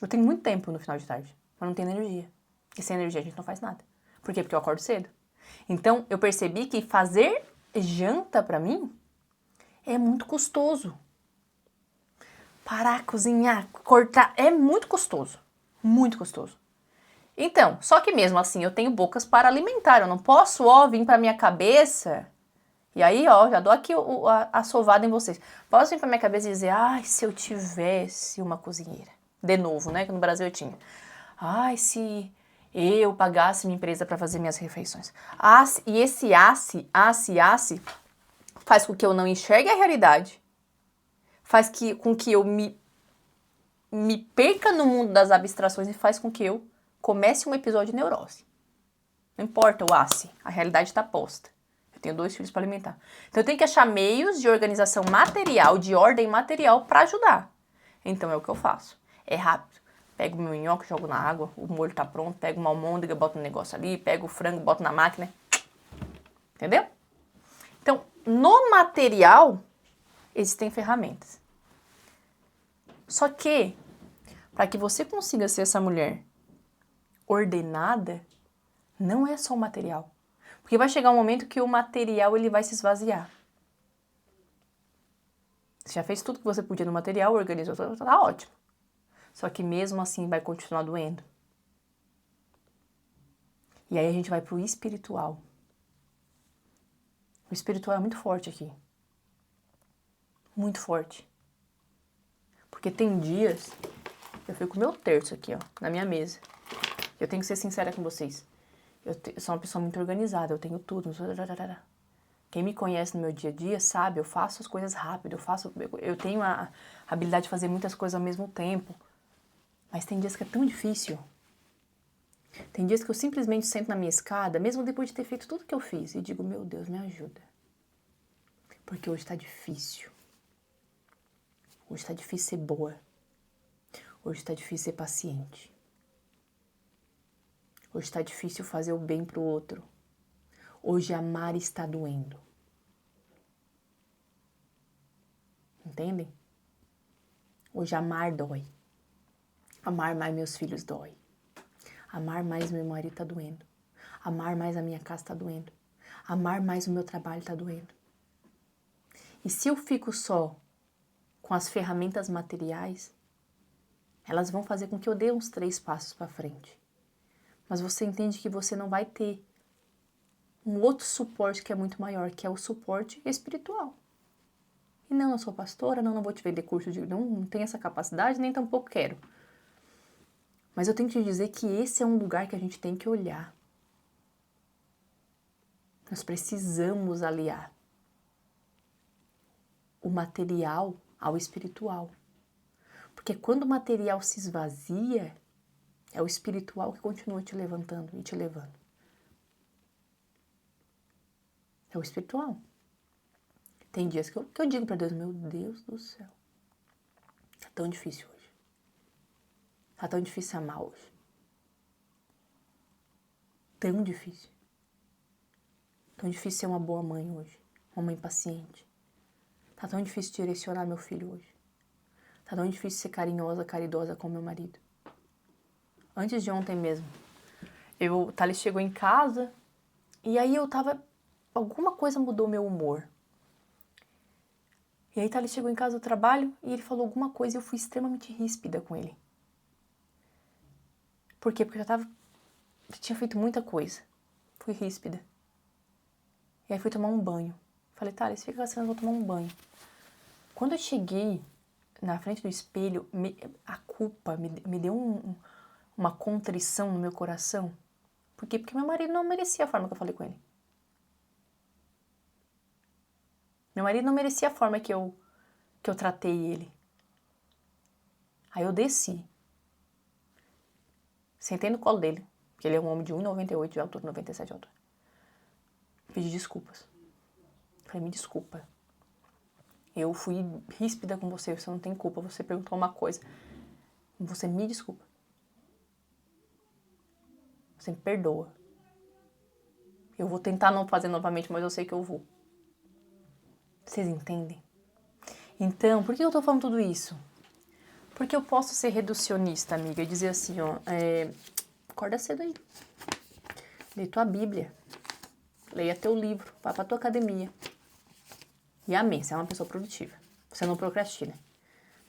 Eu tenho muito tempo no final de tarde, mas não tenho energia. E sem energia a gente não faz nada. Por quê? Porque eu acordo cedo. Então, eu percebi que fazer janta pra mim é muito custoso. Parar, cozinhar, cortar, é muito custoso. Muito custoso. Então, só que mesmo assim eu tenho bocas para alimentar. Eu não posso, vir pra minha cabeça. E aí, já dou aqui a sovada em vocês. Posso vir pra minha cabeça e dizer, se eu tivesse uma cozinheira. De novo, né? Que no Brasil eu tinha. Se eu pagasse minha empresa para fazer minhas refeições. E esse faz com que eu não enxergue a realidade. Faz com que eu me perca no mundo das abstrações e faz com que eu comece um episódio de neurose. Não importa a realidade está posta. Eu tenho 2 filhos para alimentar. Então eu tenho que achar meios de organização material, de ordem material para ajudar. Então é o que eu faço. É rápido. Pego o meu nhoque, jogo na água, o molho tá pronto, pego uma almôndega, boto um negócio ali, pego o frango, boto na máquina. Entendeu? Então, no material, existem ferramentas. Só que, para que você consiga ser essa mulher ordenada, não é só o material. Porque vai chegar um momento que o material ele vai se esvaziar. Você já fez tudo que você podia no material, organizou, tá ótimo. Só que mesmo assim vai continuar doendo. E aí a gente vai pro espiritual. O espiritual é muito forte aqui. Muito forte. Porque tem dias... Eu fico com o meu terço aqui, na minha mesa. Eu tenho que ser sincera com vocês. Eu sou uma pessoa muito organizada, eu tenho tudo. Quem me conhece no meu dia a dia sabe, eu faço as coisas rápido, eu tenho a habilidade de fazer muitas coisas ao mesmo tempo. Mas tem dias que é tão difícil. Tem dias que eu simplesmente sento na minha escada, mesmo depois de ter feito tudo que eu fiz, e digo, meu Deus, me ajuda. Porque hoje tá difícil. Hoje tá difícil ser boa. Hoje tá difícil ser paciente. Hoje tá difícil fazer o bem pro outro. Hoje amar está doendo. Entendem? Hoje amar dói. Amar mais meus filhos dói. Amar mais meu marido tá doendo. Amar mais a minha casa tá doendo. Amar mais o meu trabalho tá doendo. E se eu fico só com as ferramentas materiais, elas vão fazer com que eu dê uns 3 passos para frente. Mas você entende que você não vai ter um outro suporte que é muito maior, que é o suporte espiritual. E não, eu sou pastora, não vou te vender curso de... Não tenho essa capacidade, nem tampouco quero. Mas eu tenho que te dizer que esse é um lugar que a gente tem que olhar. Nós precisamos aliar o material ao espiritual. Porque quando o material se esvazia, é o espiritual que continua te levantando e te levando. É o espiritual. Tem dias que eu digo para Deus, meu Deus do céu, tá tão difícil hoje. Tá tão difícil amar hoje. Tão difícil. Tão difícil ser uma boa mãe hoje. Uma mãe paciente. Tá tão difícil direcionar meu filho hoje. Tá tão difícil ser carinhosa, caridosa com meu marido. Antes de ontem mesmo, Thales chegou em casa e aí alguma coisa mudou meu humor. E aí Thales chegou em casa do trabalho e ele falou alguma coisa e eu fui extremamente ríspida com ele. Por quê? Porque já tinha feito muita coisa. Fui ríspida. E aí fui tomar um banho. Falei, Thales, fica com a cena, eu vou tomar um banho. Quando eu cheguei na frente do espelho, a culpa me deu uma contrição no meu coração. Por quê? Porque meu marido não merecia a forma que eu falei com ele. Meu marido não merecia a forma que eu tratei ele. Aí eu desci. Sentei no colo dele, porque ele é um homem de 1,98 de altura, 97 de altura. Pedi desculpas. Falei, me desculpa. Eu fui ríspida com você não tem culpa. Você perguntou uma coisa. Você me desculpa. Você me perdoa. Eu vou tentar não fazer novamente, mas eu sei que eu vou. Vocês entendem? Então, por que eu tô falando tudo isso? Porque eu posso ser reducionista, amiga, e dizer assim, ó, acorda cedo aí. Lê tua Bíblia. Leia teu livro. Vá pra tua academia. E amém, você é uma pessoa produtiva. Você não procrastina.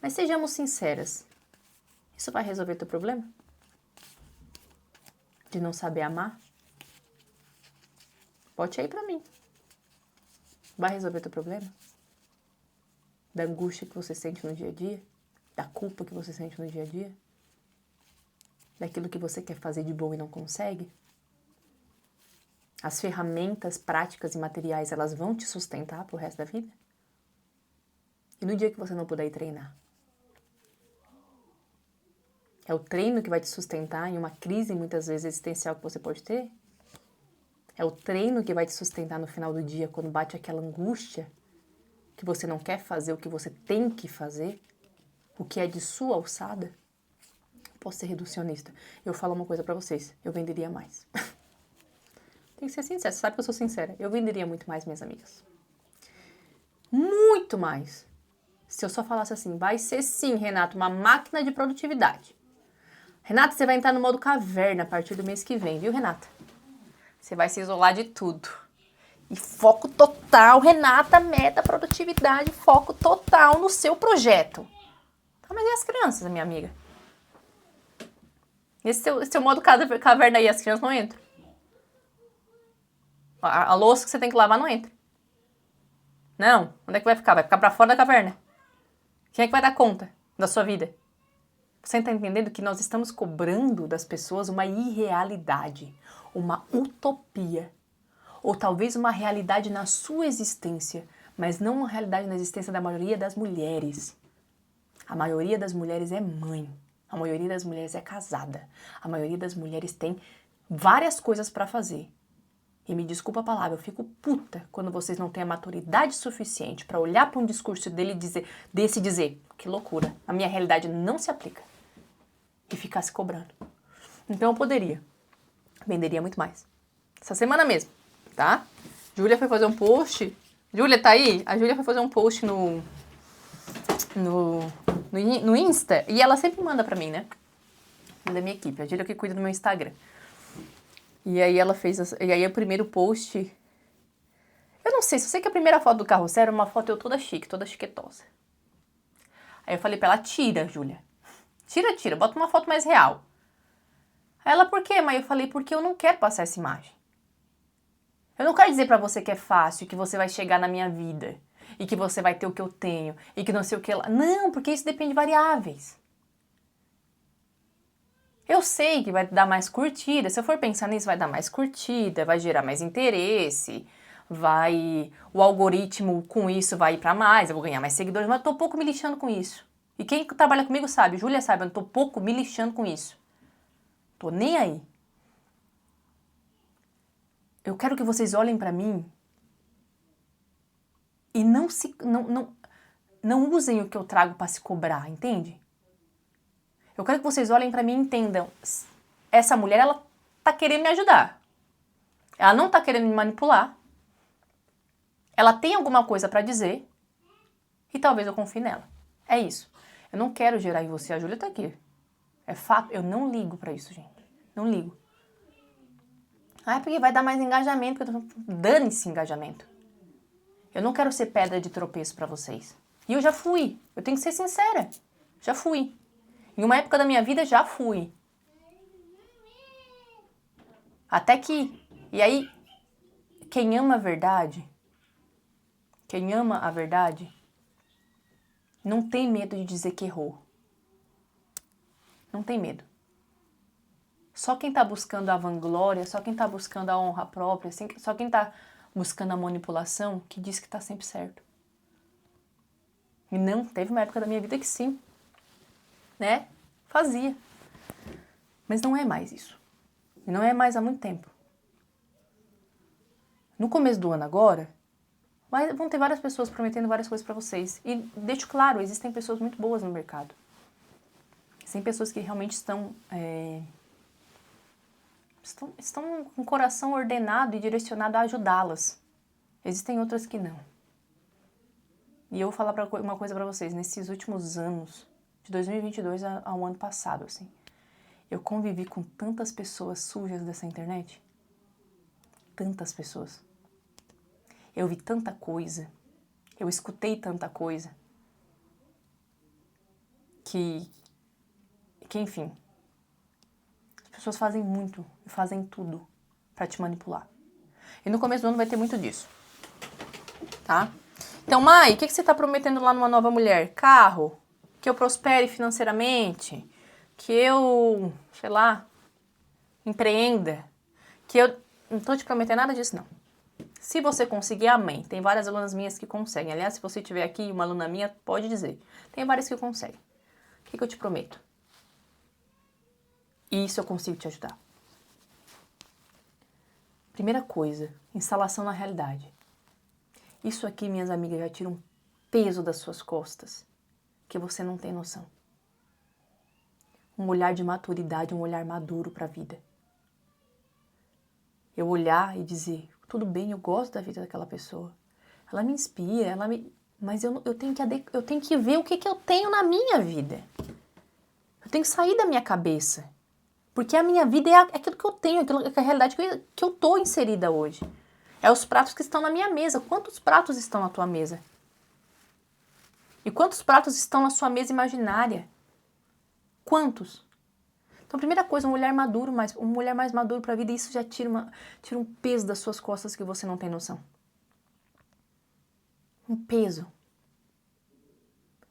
Mas sejamos sinceras. Isso vai resolver teu problema? De não saber amar? Bote aí pra mim. Vai resolver teu problema? Da angústia que você sente no dia a dia? Da culpa que você sente no dia a dia? Daquilo que você quer fazer de bom e não consegue? As ferramentas práticas e materiais, elas vão te sustentar pro resto da vida? E no dia que você não puder ir treinar? É o treino que vai te sustentar em uma crise, muitas vezes, existencial que você pode ter? É o treino que vai te sustentar no final do dia, quando bate aquela angústia que você não quer fazer, o que você tem que fazer, o que é de sua alçada? Posso ser reducionista. Eu falo uma coisa pra vocês, eu venderia mais. Tem que ser sincera, você sabe que eu sou sincera. Eu venderia muito mais, minhas amigas. Muito mais. Se eu só falasse assim, vai ser sim, Renato, uma máquina de produtividade. Renata, você vai entrar no modo caverna a partir do mês que vem, viu, Renata? Você vai se isolar de tudo. E foco total, Renata, meta, produtividade, foco total no seu projeto. Ah, mas e as crianças, minha amiga? Esse seu modo caverna aí, as crianças não entram. A louça que você tem que lavar não entra. Não, onde é que vai ficar? Vai ficar pra fora da caverna. Quem é que vai dar conta da sua vida? Você está entendendo que nós estamos cobrando das pessoas uma irrealidade, uma utopia, ou talvez uma realidade na sua existência, mas não uma realidade na existência da maioria das mulheres. A maioria das mulheres é mãe, a maioria das mulheres é casada, a maioria das mulheres tem várias coisas para fazer. E me desculpa a palavra, eu fico puta quando vocês não têm a maturidade suficiente para olhar para um discurso dele e dizer, que loucura, a minha realidade não se aplica. E ficar se cobrando. Então eu poderia. Venderia muito mais. Essa semana mesmo, tá? Júlia foi fazer um post. Júlia, tá aí? A Júlia foi fazer um post no Insta. E ela sempre manda pra mim, né? Da minha equipe. A Júlia que cuida do meu Instagram. E aí ela fez... E aí o primeiro post... Eu não sei, só sei que a primeira foto do carrossel era uma foto eu toda chique, toda chiquetosa. Aí eu falei pra ela, tira, Júlia. Tira, bota uma foto mais real. Aí ela, por quê, mãe? Eu falei, porque eu não quero passar essa imagem. Eu não quero dizer pra você que é fácil, que você vai chegar na minha vida, e que você vai ter o que eu tenho, e que não sei o que lá. Não, porque isso depende de variáveis. Eu sei que vai dar mais curtida, se eu for pensar nisso, vai dar mais curtida, vai gerar mais interesse, o algoritmo com isso vai ir pra mais, eu vou ganhar mais seguidores, mas eu tô pouco me lixando com isso. E quem trabalha comigo sabe, Júlia sabe, eu tô pouco me lixando com isso. Tô nem aí. Eu quero que vocês olhem pra mim e não usem o que eu trago pra se cobrar, entende? Eu quero que vocês olhem pra mim e entendam. Essa mulher, ela tá querendo me ajudar. Ela não tá querendo me manipular. Ela tem alguma coisa pra dizer e talvez eu confie nela. É isso. Eu não quero gerar em você. A Júlia tá aqui. É fato. Eu não ligo pra isso, gente. Não ligo. Ah, é porque vai dar mais engajamento. Dane-se engajamento. Eu não quero ser pedra de tropeço pra vocês. E eu já fui. Eu tenho que ser sincera. Já fui. Em uma época da minha vida, já fui. Até que... E aí, quem ama a verdade, não tem medo de dizer que errou. Não tem medo. Só quem tá buscando a vanglória, só quem tá buscando a honra própria, só quem tá buscando a manipulação, que diz que tá sempre certo. E não, teve uma época da minha vida que sim. Né? Fazia. Mas não é mais isso. E não é mais há muito tempo. No começo do ano agora, vão ter várias pessoas prometendo várias coisas pra vocês. E deixo claro, existem pessoas muito boas no mercado. Existem pessoas que realmente estão com o coração ordenado e direcionado a ajudá-las. Existem outras que não. E eu vou falar uma coisa pra vocês. Nesses últimos anos, de 2022 ao ano passado, assim, eu convivi com tantas pessoas sujas dessa internet. Tantas pessoas. Eu vi tanta coisa. Eu escutei tanta coisa. Que enfim, as pessoas fazem muito e fazem tudo pra te manipular. E no começo do ano vai ter muito disso. Tá? Então, Mai, o que você tá prometendo lá numa nova mulher? Carro, que eu prospere financeiramente, que eu, sei lá, empreenda, que eu... Não tô te prometendo nada disso, não. Se você conseguir, amém. Tem várias alunas minhas que conseguem. Aliás, se você tiver aqui, uma aluna minha, pode dizer. Tem várias que conseguem. O que eu te prometo? Isso eu consigo te ajudar. Primeira coisa, instalação na realidade. Isso aqui, minhas amigas, já tira um peso das suas costas que você não tem noção. Um olhar de maturidade, um olhar maduro para a vida. Eu olhar e dizer, tudo bem, eu gosto da vida daquela pessoa. Ela me inspira, mas eu tenho que ver o que eu tenho na minha vida. Eu tenho que sair da minha cabeça. Porque a minha vida é aquilo que eu tenho, a realidade que eu tô inserida hoje. É os pratos que estão na minha mesa. Quantos pratos estão na tua mesa? E quantos pratos estão na sua mesa imaginária? Quantos? Então, primeira coisa, um olhar mais maduro para a vida, isso já tira um peso das suas costas que você não tem noção. Um peso.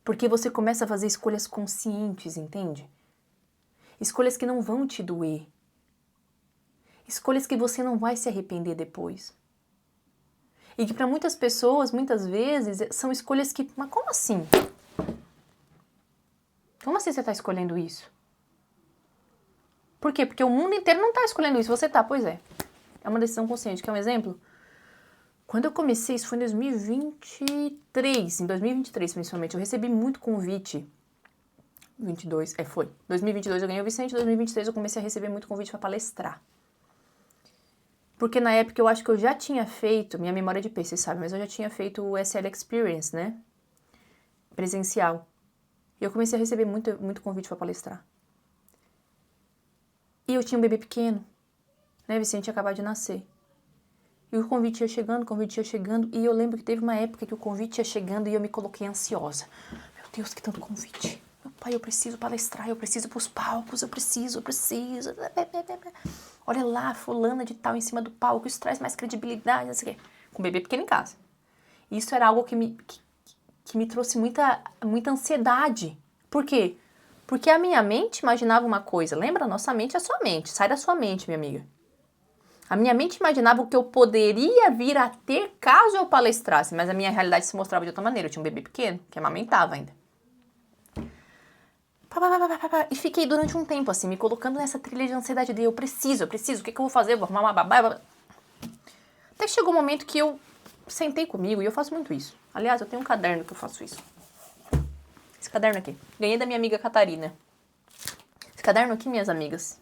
Porque você começa a fazer escolhas conscientes, entende? Escolhas que não vão te doer. Escolhas que você não vai se arrepender depois. E que para muitas pessoas, muitas vezes, são escolhas que... Mas como assim? Como assim você está escolhendo isso? Por quê? Porque o mundo inteiro não está escolhendo isso. Você tá, pois é. É uma decisão consciente. Quer um exemplo? Quando eu comecei, isso foi em 2023. Em 2023, principalmente, eu recebi muito convite. 22, foi. 2022 eu ganhei o Vicente, em 2023 eu comecei a receber muito convite para palestrar. Porque na época eu acho que eu já tinha feito, minha memória de peixe, vocês sabem, mas eu já tinha feito o SL Experience, né? Presencial. E eu comecei a receber muito convite para palestrar. E eu tinha um bebê pequeno, né? Vicente tinha acabado de nascer. E o convite ia chegando, e eu lembro que teve uma época que o convite ia chegando e eu me coloquei ansiosa. Meu Deus, que tanto convite. Meu pai, eu preciso palestrar, eu preciso ir pros palcos, eu preciso. Olha lá, fulana de tal em cima do palco, isso traz mais credibilidade, não sei o quê. Com o bebê pequeno em casa. Isso era algo que me trouxe muita ansiedade. Por quê? Porque a minha mente imaginava uma coisa. Lembra? Nossa mente é sua mente. Sai da sua mente, minha amiga. A minha mente imaginava o que eu poderia vir a ter caso eu palestrasse. Mas a minha realidade se mostrava de outra maneira. Eu tinha um bebê pequeno, que amamentava ainda. E fiquei durante um tempo, assim, me colocando nessa trilha de ansiedade de eu preciso, o que eu vou fazer? Vou arrumar uma babá. Até que chegou um momento que eu sentei comigo, e eu faço muito isso. Aliás, eu tenho um caderno que eu faço isso. Esse caderno aqui. Ganhei da minha amiga Catarina. Esse caderno aqui, minhas amigas.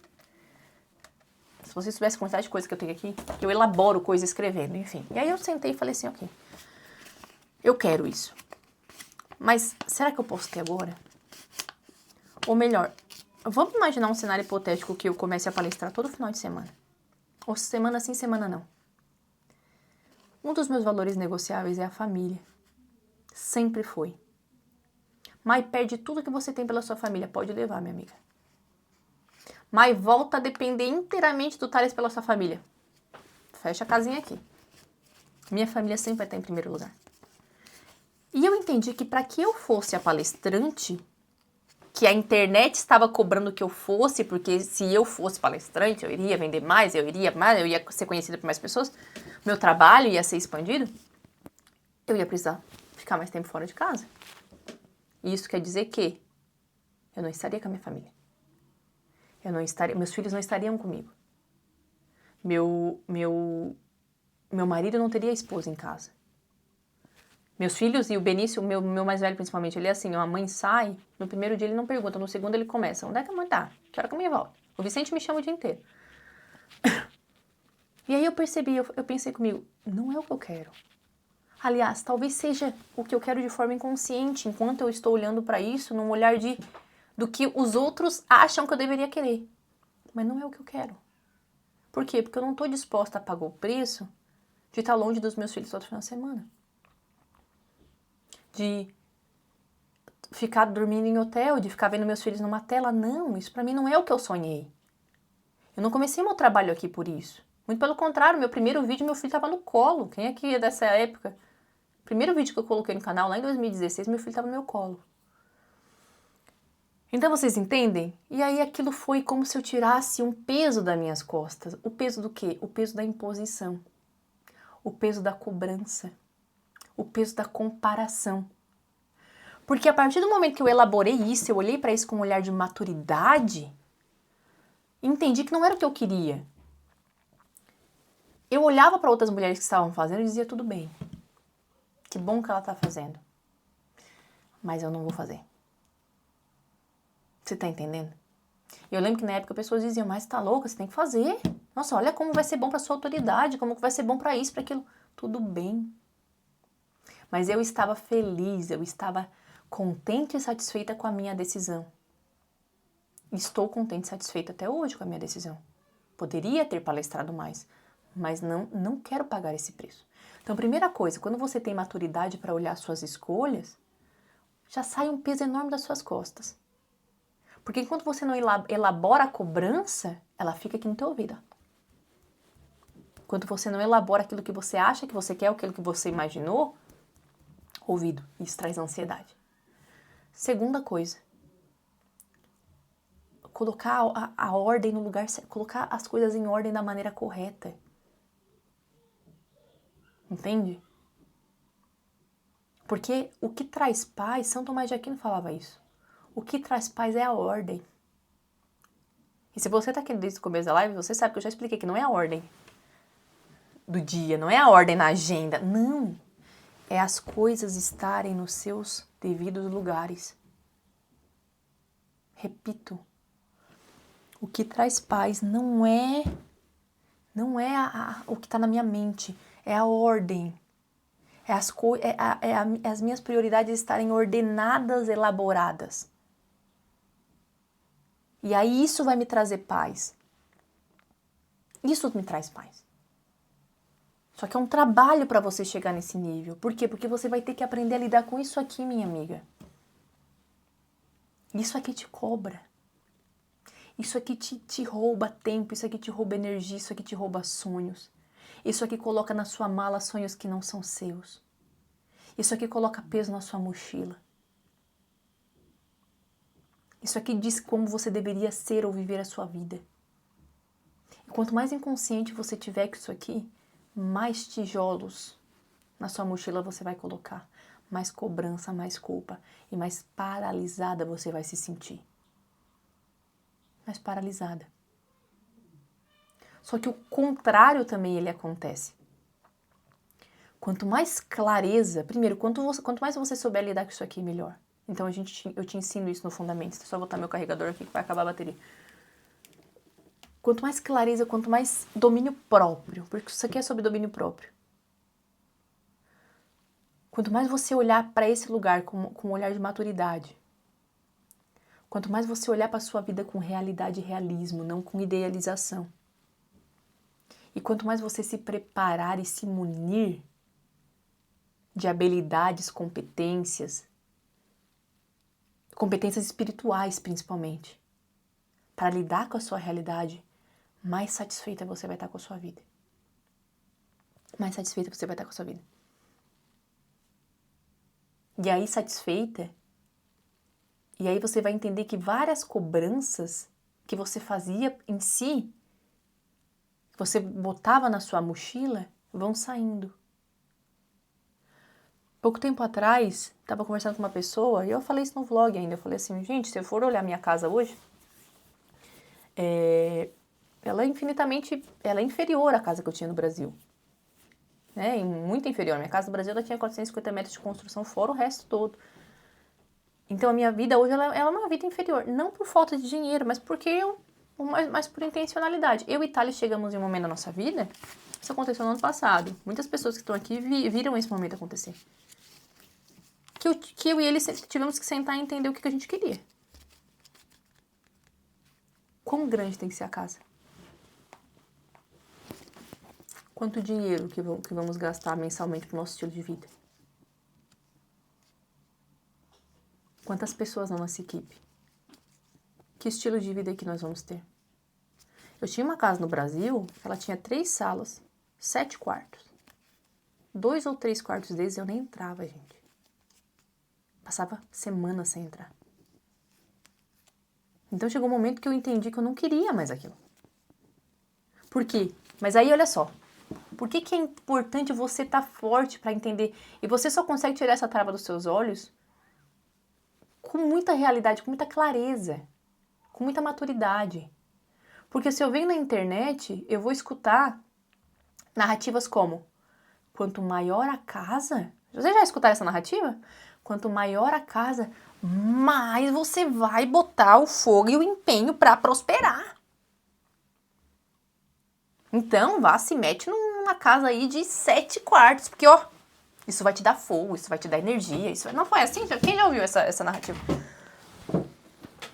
Se vocês soubessem a quantidade de coisa que eu tenho aqui, que eu elaboro coisa escrevendo, enfim. E aí eu sentei e falei assim, ok, eu quero isso. Mas será que eu posso ter agora? Ou melhor, vamos imaginar um cenário hipotético que eu comece a palestrar todo final de semana. Ou semana sim, semana não. Um dos meus valores negociáveis é a família. Sempre foi. Mas perde tudo que você tem pela sua família. Pode levar, minha amiga. Mas volta a depender inteiramente do Thales pela sua família. Fecha a casinha aqui. Minha família sempre vai estar em primeiro lugar. E eu entendi que para que eu fosse a palestrante, que a internet estava cobrando que eu fosse, porque se eu fosse palestrante, eu iria vender mais, eu ia ser conhecida por mais pessoas, meu trabalho ia ser expandido, eu ia precisar ficar mais tempo fora de casa. E isso quer dizer que eu não estaria com a minha família. Meus filhos não estariam comigo. Meu marido não teria esposa em casa. Meus filhos e o Benício, o meu mais velho principalmente, ele é assim, a mãe sai, no primeiro dia ele não pergunta, no segundo ele começa, onde é que a mãe tá? Que hora que a mãe volta? O Vicente me chama o dia inteiro. E aí eu percebi, eu pensei comigo, não é o que eu quero. Aliás, talvez seja o que eu quero de forma inconsciente, enquanto eu estou olhando para isso, num olhar do que os outros acham que eu deveria querer. Mas não é o que eu quero. Por quê? Porque eu não estou disposta a pagar o preço de estar longe dos meus filhos todo final de semana. De ficar dormindo em hotel, de ficar vendo meus filhos numa tela. Não, isso pra mim não é o que eu sonhei. Eu não comecei meu trabalho aqui por isso. Muito pelo contrário, meu primeiro vídeo, meu filho estava no colo. Quem aqui é dessa época? O primeiro vídeo que eu coloquei no canal, lá em 2016, meu filho estava no meu colo. Então vocês entendem? E aí aquilo foi como se eu tirasse um peso das minhas costas. O peso do quê? O peso da imposição. O peso da cobrança. O peso da comparação. Porque a partir do momento que eu elaborei isso, eu olhei para isso com um olhar de maturidade, entendi que não era o que eu queria. Eu olhava para outras mulheres que estavam fazendo e dizia, tudo bem. Que bom que ela está fazendo. Mas eu não vou fazer. Você tá entendendo? Eu lembro que na época pessoas diziam, mas tá louca, você tem que fazer. Nossa, olha como vai ser bom para sua autoridade, como vai ser bom para isso, para aquilo. Tudo bem. Mas eu estava feliz, eu estava contente e satisfeita com a minha decisão. Estou contente e satisfeita até hoje com a minha decisão. Poderia ter palestrado mais, mas não quero pagar esse preço. Então, primeira coisa, quando você tem maturidade para olhar suas escolhas, já sai um peso enorme das suas costas. Porque enquanto você não elabora a cobrança, ela fica aqui no teu ouvido. Enquanto você não elabora aquilo que você acha que você quer, aquilo que você imaginou, ouvido. Isso traz ansiedade. Segunda coisa. colocar a ordem no lugar certo, colocar as coisas em ordem da maneira correta. Entende? Porque o que traz paz, São Tomás de Aquino falava isso. O que traz paz é a ordem. E se você tá aqui desde o começo da live, você sabe que eu já expliquei que não é a ordem do dia, não é a ordem na agenda. Não. É as coisas estarem nos seus devidos lugares. Repito. O que traz paz não é o que está na minha mente, é a ordem. As minhas prioridades estarem ordenadas, elaboradas. E aí isso vai me trazer paz. Isso me traz paz. Só que é um trabalho para você chegar nesse nível. Por quê? Porque você vai ter que aprender a lidar com isso aqui, minha amiga. Isso aqui te cobra. Isso aqui te rouba tempo, isso aqui te rouba energia, isso aqui te rouba sonhos. Isso aqui coloca na sua mala sonhos que não são seus. Isso aqui coloca peso na sua mochila. Isso aqui diz como você deveria ser ou viver a sua vida. E quanto mais inconsciente você tiver com isso aqui, mais tijolos na sua mochila você vai colocar. Mais cobrança, mais culpa. E mais paralisada você vai se sentir. Mais paralisada. Só que o contrário também ele acontece. Quanto mais clareza, primeiro, quanto mais você souber lidar com isso aqui, melhor. Então eu te ensino isso no Fundamentos. Deixa eu só botar meu carregador aqui que vai acabar a bateria. Quanto mais clareza, quanto mais domínio próprio, porque isso aqui é sobre domínio próprio. Quanto mais você olhar para esse lugar com um olhar de maturidade, quanto mais você olhar para a sua vida com realidade e realismo, não com idealização. E quanto mais você se preparar e se munir de habilidades, competências espirituais principalmente, para lidar com a sua realidade, mais satisfeita você vai estar com a sua vida. Mais satisfeita você vai estar com a sua vida. E aí satisfeita, e aí você vai entender que várias cobranças que você fazia em si, que você botava na sua mochila, vão saindo. Pouco tempo atrás, estava conversando com uma pessoa, e eu falei isso no vlog ainda, eu falei assim, gente, se eu for olhar minha casa hoje, ela é inferior à casa que eu tinha no Brasil. Né? Muito inferior. A minha casa no Brasil ela tinha 450 metros de construção, fora o resto todo. Então a minha vida hoje ela é uma vida inferior. Não por falta de dinheiro, mas mas por intencionalidade. Eu e Thalia chegamos em um momento da nossa vida, isso aconteceu no ano passado. Muitas pessoas que estão aqui viram esse momento acontecer. Que eu e ele tivemos que sentar e entender o que a gente queria. Quão grande tem que ser a casa? Quanto dinheiro que vamos gastar mensalmente para o nosso estilo de vida? Quantas pessoas na nossa equipe? Que estilo de vida que nós vamos ter? Eu tinha uma casa no Brasil, ela tinha 3 salas, 7 quartos. 2 ou 3 quartos deles eu nem entrava, gente. Passava semanas sem entrar. Então chegou um momento que eu entendi que eu não queria mais aquilo. Por quê? Mas aí olha só. Por que é importante você estar forte para entender? E você só consegue tirar essa trava dos seus olhos com muita realidade, com muita clareza, com muita maturidade. Porque se eu venho na internet, eu vou escutar narrativas como: quanto maior a casa... Você já escutaram essa narrativa? Quanto maior a casa, mais você vai botar o fogo e o empenho para prosperar. Então, vá, se mete numa casa aí de 7 quartos, porque, ó, isso vai te dar fogo, isso vai te dar energia, isso não foi assim? Quem já ouviu essa narrativa?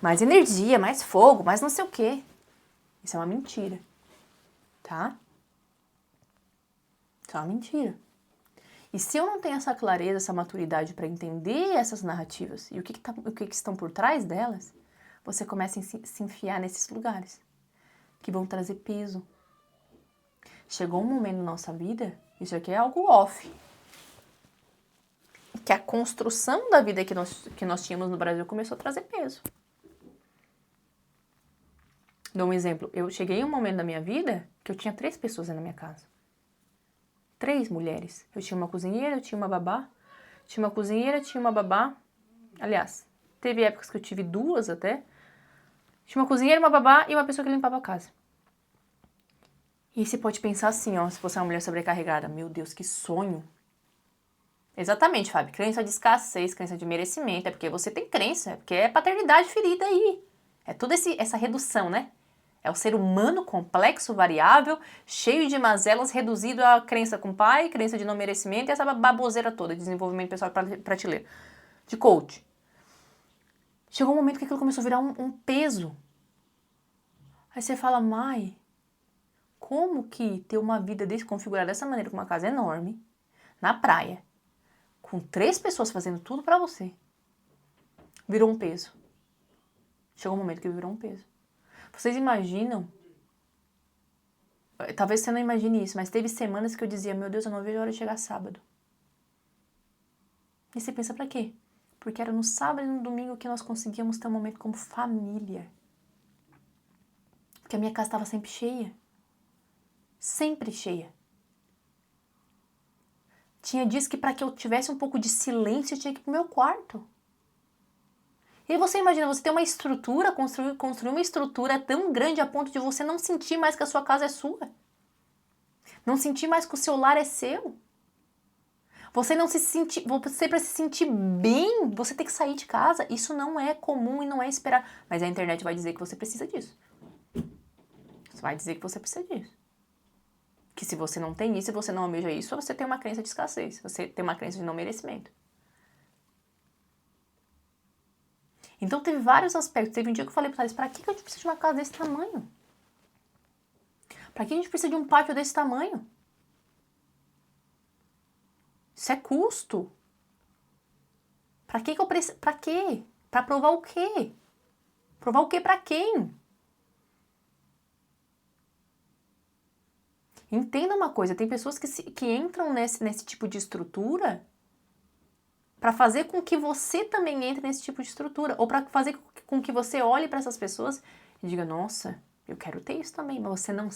Mais energia, mais fogo, mais não sei o quê. Isso é uma mentira, tá? Isso é uma mentira. E se eu não tenho essa clareza, essa maturidade para entender essas narrativas e o que estão por trás delas, você começa a se enfiar nesses lugares que vão trazer peso. Chegou um momento na nossa vida, isso aqui é algo off, que a construção da vida que nós tínhamos no Brasil começou a trazer peso. Dou um exemplo. Eu cheguei em um momento da minha vida que eu tinha 3 pessoas na minha casa. 3 mulheres. Eu tinha uma cozinheira, eu tinha uma babá. Tinha uma cozinheira, tinha uma babá. Aliás, teve épocas que eu tive 2 até. Tinha uma cozinheira, uma babá e uma pessoa que limpava a casa. E você pode pensar assim, ó, se você é uma mulher sobrecarregada. Meu Deus, que sonho. Exatamente, Fábio. Crença de escassez, crença de merecimento. É porque você tem crença, é porque é paternidade ferida aí. É toda essa redução, né? É o ser humano complexo, variável, cheio de mazelas, reduzido à crença com pai, crença de não merecimento e essa baboseira toda de desenvolvimento pessoal prateleira. De coach. Chegou um momento que aquilo começou a virar um peso. Aí você fala, Mai, como que ter uma vida configurada dessa maneira, com uma casa enorme, na praia, com 3 pessoas fazendo tudo pra você, virou um peso. Chegou um momento que virou um peso. Vocês imaginam? Talvez você não imagine isso, mas teve semanas que eu dizia, meu Deus, eu não vejo a hora de chegar sábado. E você pensa, pra quê? Porque era no sábado e no domingo que nós conseguíamos ter um momento como família. Porque a minha casa estava sempre cheia. Sempre cheia. Tinha dias que para que eu tivesse um pouco de silêncio, eu tinha que ir pro meu quarto. E aí você imagina, você ter uma estrutura, construir uma estrutura tão grande a ponto de você não sentir mais que a sua casa é sua. Não sentir mais que o seu lar é seu. Você não se sentir, você para se sentir bem, você tem que sair de casa. Isso não é comum e não é esperar. Mas a internet vai dizer que você precisa disso. Você vai dizer que você precisa disso. Que se você não tem isso e você não almeja isso, você tem uma crença de escassez. Você tem uma crença de não merecimento. Então teve vários aspectos. Teve um dia que eu falei para eles, para que a gente precisa de uma casa desse tamanho? Para que a gente precisa de um pátio desse tamanho? Isso é custo. Pra que eu preciso? Pra quê? Pra provar o quê? Provar o quê pra quem? Entenda uma coisa, tem pessoas que entram nesse tipo de estrutura pra fazer com que você também entre nesse tipo de estrutura. Ou pra fazer com que você olhe pra essas pessoas e diga, nossa, eu quero ter isso também. Mas você não...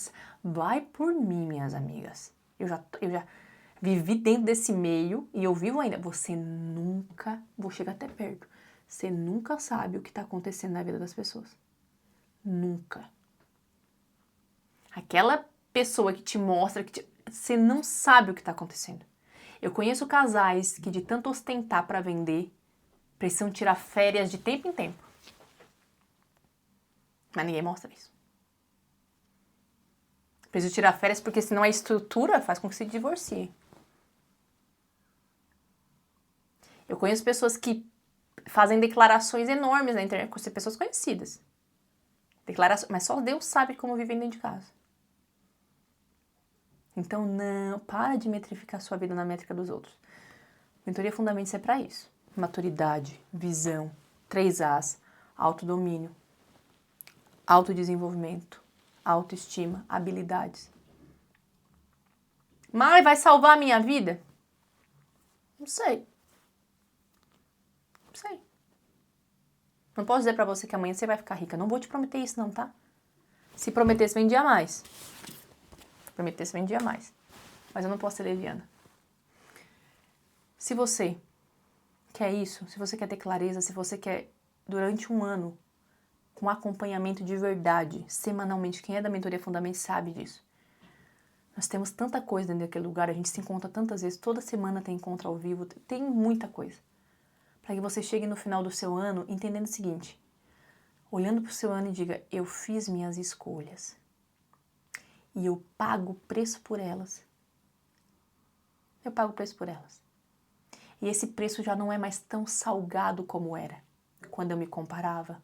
Vai por mim, minhas amigas. Eu já vivi dentro desse meio e eu vivo ainda. Você nunca... Vou chegar até perto. Você nunca sabe o que está acontecendo na vida das pessoas. Nunca. Aquela pessoa que te mostra, você não sabe o que está acontecendo. Eu conheço casais que de tanto ostentar para vender, precisam tirar férias de tempo em tempo. Mas ninguém mostra isso. Preciso tirar férias porque senão a estrutura faz com que se divorcie. Eu conheço pessoas que fazem declarações enormes na internet, com pessoas conhecidas. Declarações, mas só Deus sabe como vivem dentro de casa. Então, não, para de metrificar sua vida na métrica dos outros. Mentoria Fundamentos é para isso. Maturidade, visão, 3As, autodomínio, autodesenvolvimento, autoestima, habilidades. Mas vai salvar a minha vida? Não sei. Não sei. Não posso dizer pra você que amanhã você vai ficar rica. Não vou te prometer isso não, tá? Se prometesse, vendia mais. Prometesse, vendia mais. Mas eu não posso ser leviana. Se você quer isso, se você quer ter clareza, se você quer, durante um ano, com acompanhamento de verdade, semanalmente, quem é da Mentoria Fundamentos sabe disso. Nós temos tanta coisa dentro daquele lugar, a gente se encontra tantas vezes, toda semana tem encontro ao vivo, tem muita coisa. Para que você chegue no final do seu ano entendendo o seguinte, olhando para o seu ano e diga, eu fiz minhas escolhas e eu pago o preço por elas. Eu pago o preço por elas. E esse preço já não é mais tão salgado como era, quando eu me comparava,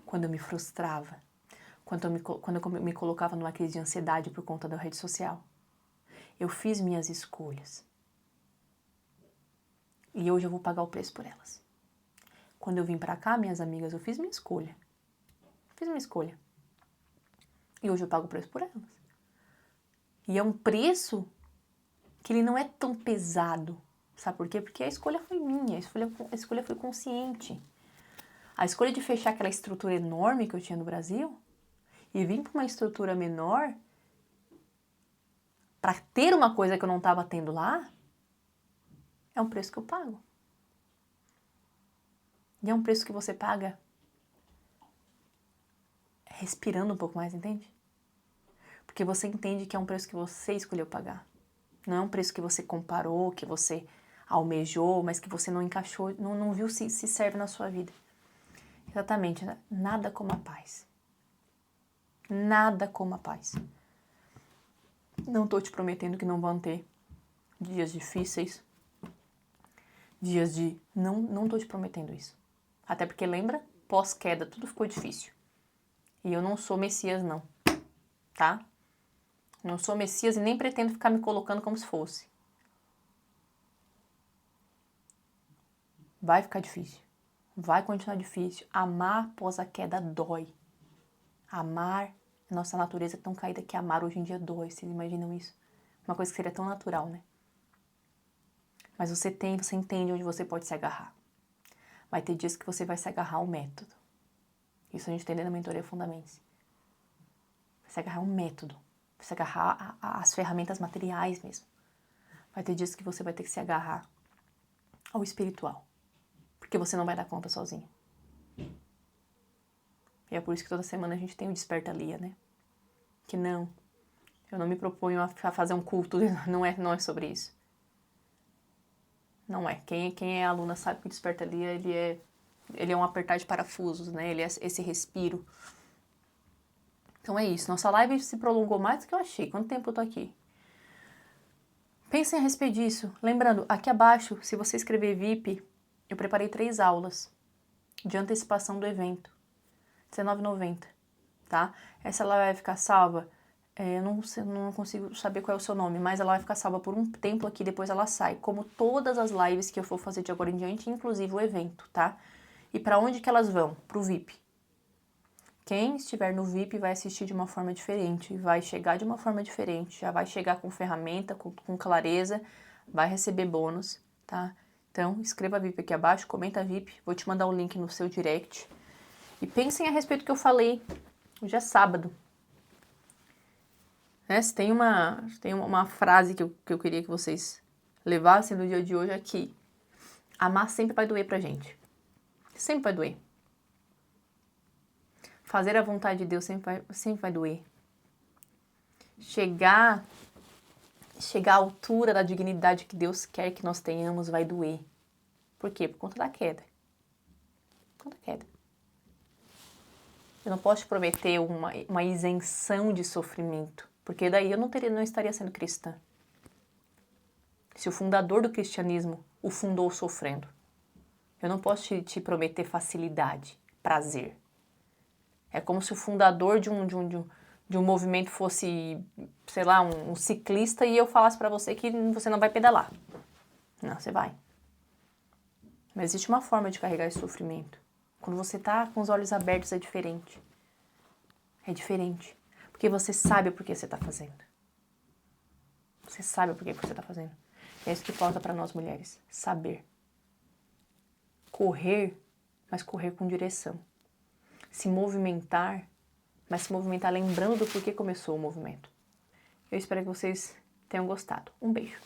quando eu me frustrava, quando eu me colocava numa crise de ansiedade por conta da rede social. Eu fiz minhas escolhas. E hoje eu vou pagar o preço por elas. Quando eu vim pra cá, minhas amigas, eu fiz minha escolha. Fiz minha escolha. E hoje eu pago o preço por elas. E é um preço que ele não é tão pesado. Sabe por quê? Porque a escolha foi minha, a escolha foi consciente. A escolha de fechar aquela estrutura enorme que eu tinha no Brasil e vim para uma estrutura menor para ter uma coisa que eu não estava tendo lá, é um preço que eu pago. E é um preço que você paga respirando um pouco mais, entende? Porque você entende que é um preço que você escolheu pagar. Não é um preço que você comparou, que você almejou, mas que você não encaixou, não viu se serve na sua vida. Exatamente, né? Nada como a paz. Nada como a paz. Não estou te prometendo que não vão ter dias difíceis, dias de... Não estou te prometendo isso. Até porque, lembra? Pós-queda, tudo ficou difícil. E eu não sou Messias, não. Tá? Não sou Messias e nem pretendo ficar me colocando como se fosse. Vai ficar difícil. Vai continuar difícil. Amar após a queda dói. Amar, nossa natureza é tão caída que amar hoje em dia dói. Vocês imaginam isso? Uma coisa que seria tão natural, né? Mas você entende onde você pode se agarrar. Vai ter dias que você vai se agarrar ao método. Isso a gente tem dentro da mentoria Fundamentos. Vai se agarrar ao método. Vai se agarrar às ferramentas materiais mesmo. Vai ter dias que você vai ter que se agarrar ao espiritual. Porque você não vai dar conta sozinho. E é por isso que toda semana a gente tem o Desperta Lia, né? Que não, eu não me proponho a fazer um culto, não é sobre isso. Não é. Quem é aluna sabe que o Desperta Lia, ele é um apertar de parafusos, né? Ele é esse respiro. Então é isso. Nossa live se prolongou mais do que eu achei. Quanto tempo eu tô aqui? Pensem a respeito disso. Lembrando, aqui abaixo, se você escrever VIP, eu preparei 3 aulas de antecipação do evento. R$19,90, tá? Essa ela vai ficar salva. Eu não consigo saber qual é o seu nome, mas ela vai ficar salva por um tempo aqui, depois ela sai. Como todas as lives que eu for fazer de agora em diante, inclusive o evento, tá? E para onde que elas vão? Pro VIP. Quem estiver no VIP vai assistir de uma forma diferente, vai chegar de uma forma diferente, já vai chegar com ferramenta, com clareza, vai receber bônus, tá? Então, escreva VIP aqui abaixo, comenta VIP, vou te mandar o link no seu direct. E pensem a respeito do que eu falei. Hoje é sábado. Né? Se tem uma frase que eu queria que vocês levassem no dia de hoje aqui. Amar sempre vai doer pra gente. Sempre vai doer. Fazer a vontade de Deus sempre vai doer. Chegar à altura da dignidade que Deus quer que nós tenhamos vai doer. Por quê? Por conta da queda. Por conta da queda. Eu não posso te prometer uma isenção de sofrimento, porque daí eu não estaria sendo cristã. Se o fundador do cristianismo o fundou sofrendo, eu não posso te prometer facilidade, prazer. É como se o fundador de um movimento fosse, sei lá, um ciclista e eu falasse para você que você não vai pedalar. Não, você vai. Mas existe uma forma de carregar esse sofrimento. Quando você tá com os olhos abertos é diferente. É diferente. Porque você sabe por que você tá fazendo. Você sabe por que você tá fazendo. É isso que falta para nós mulheres. Saber. Correr, mas correr com direção. Se movimentar, mas se movimentar lembrando do porquê começou o movimento. Eu espero que vocês tenham gostado. Um beijo.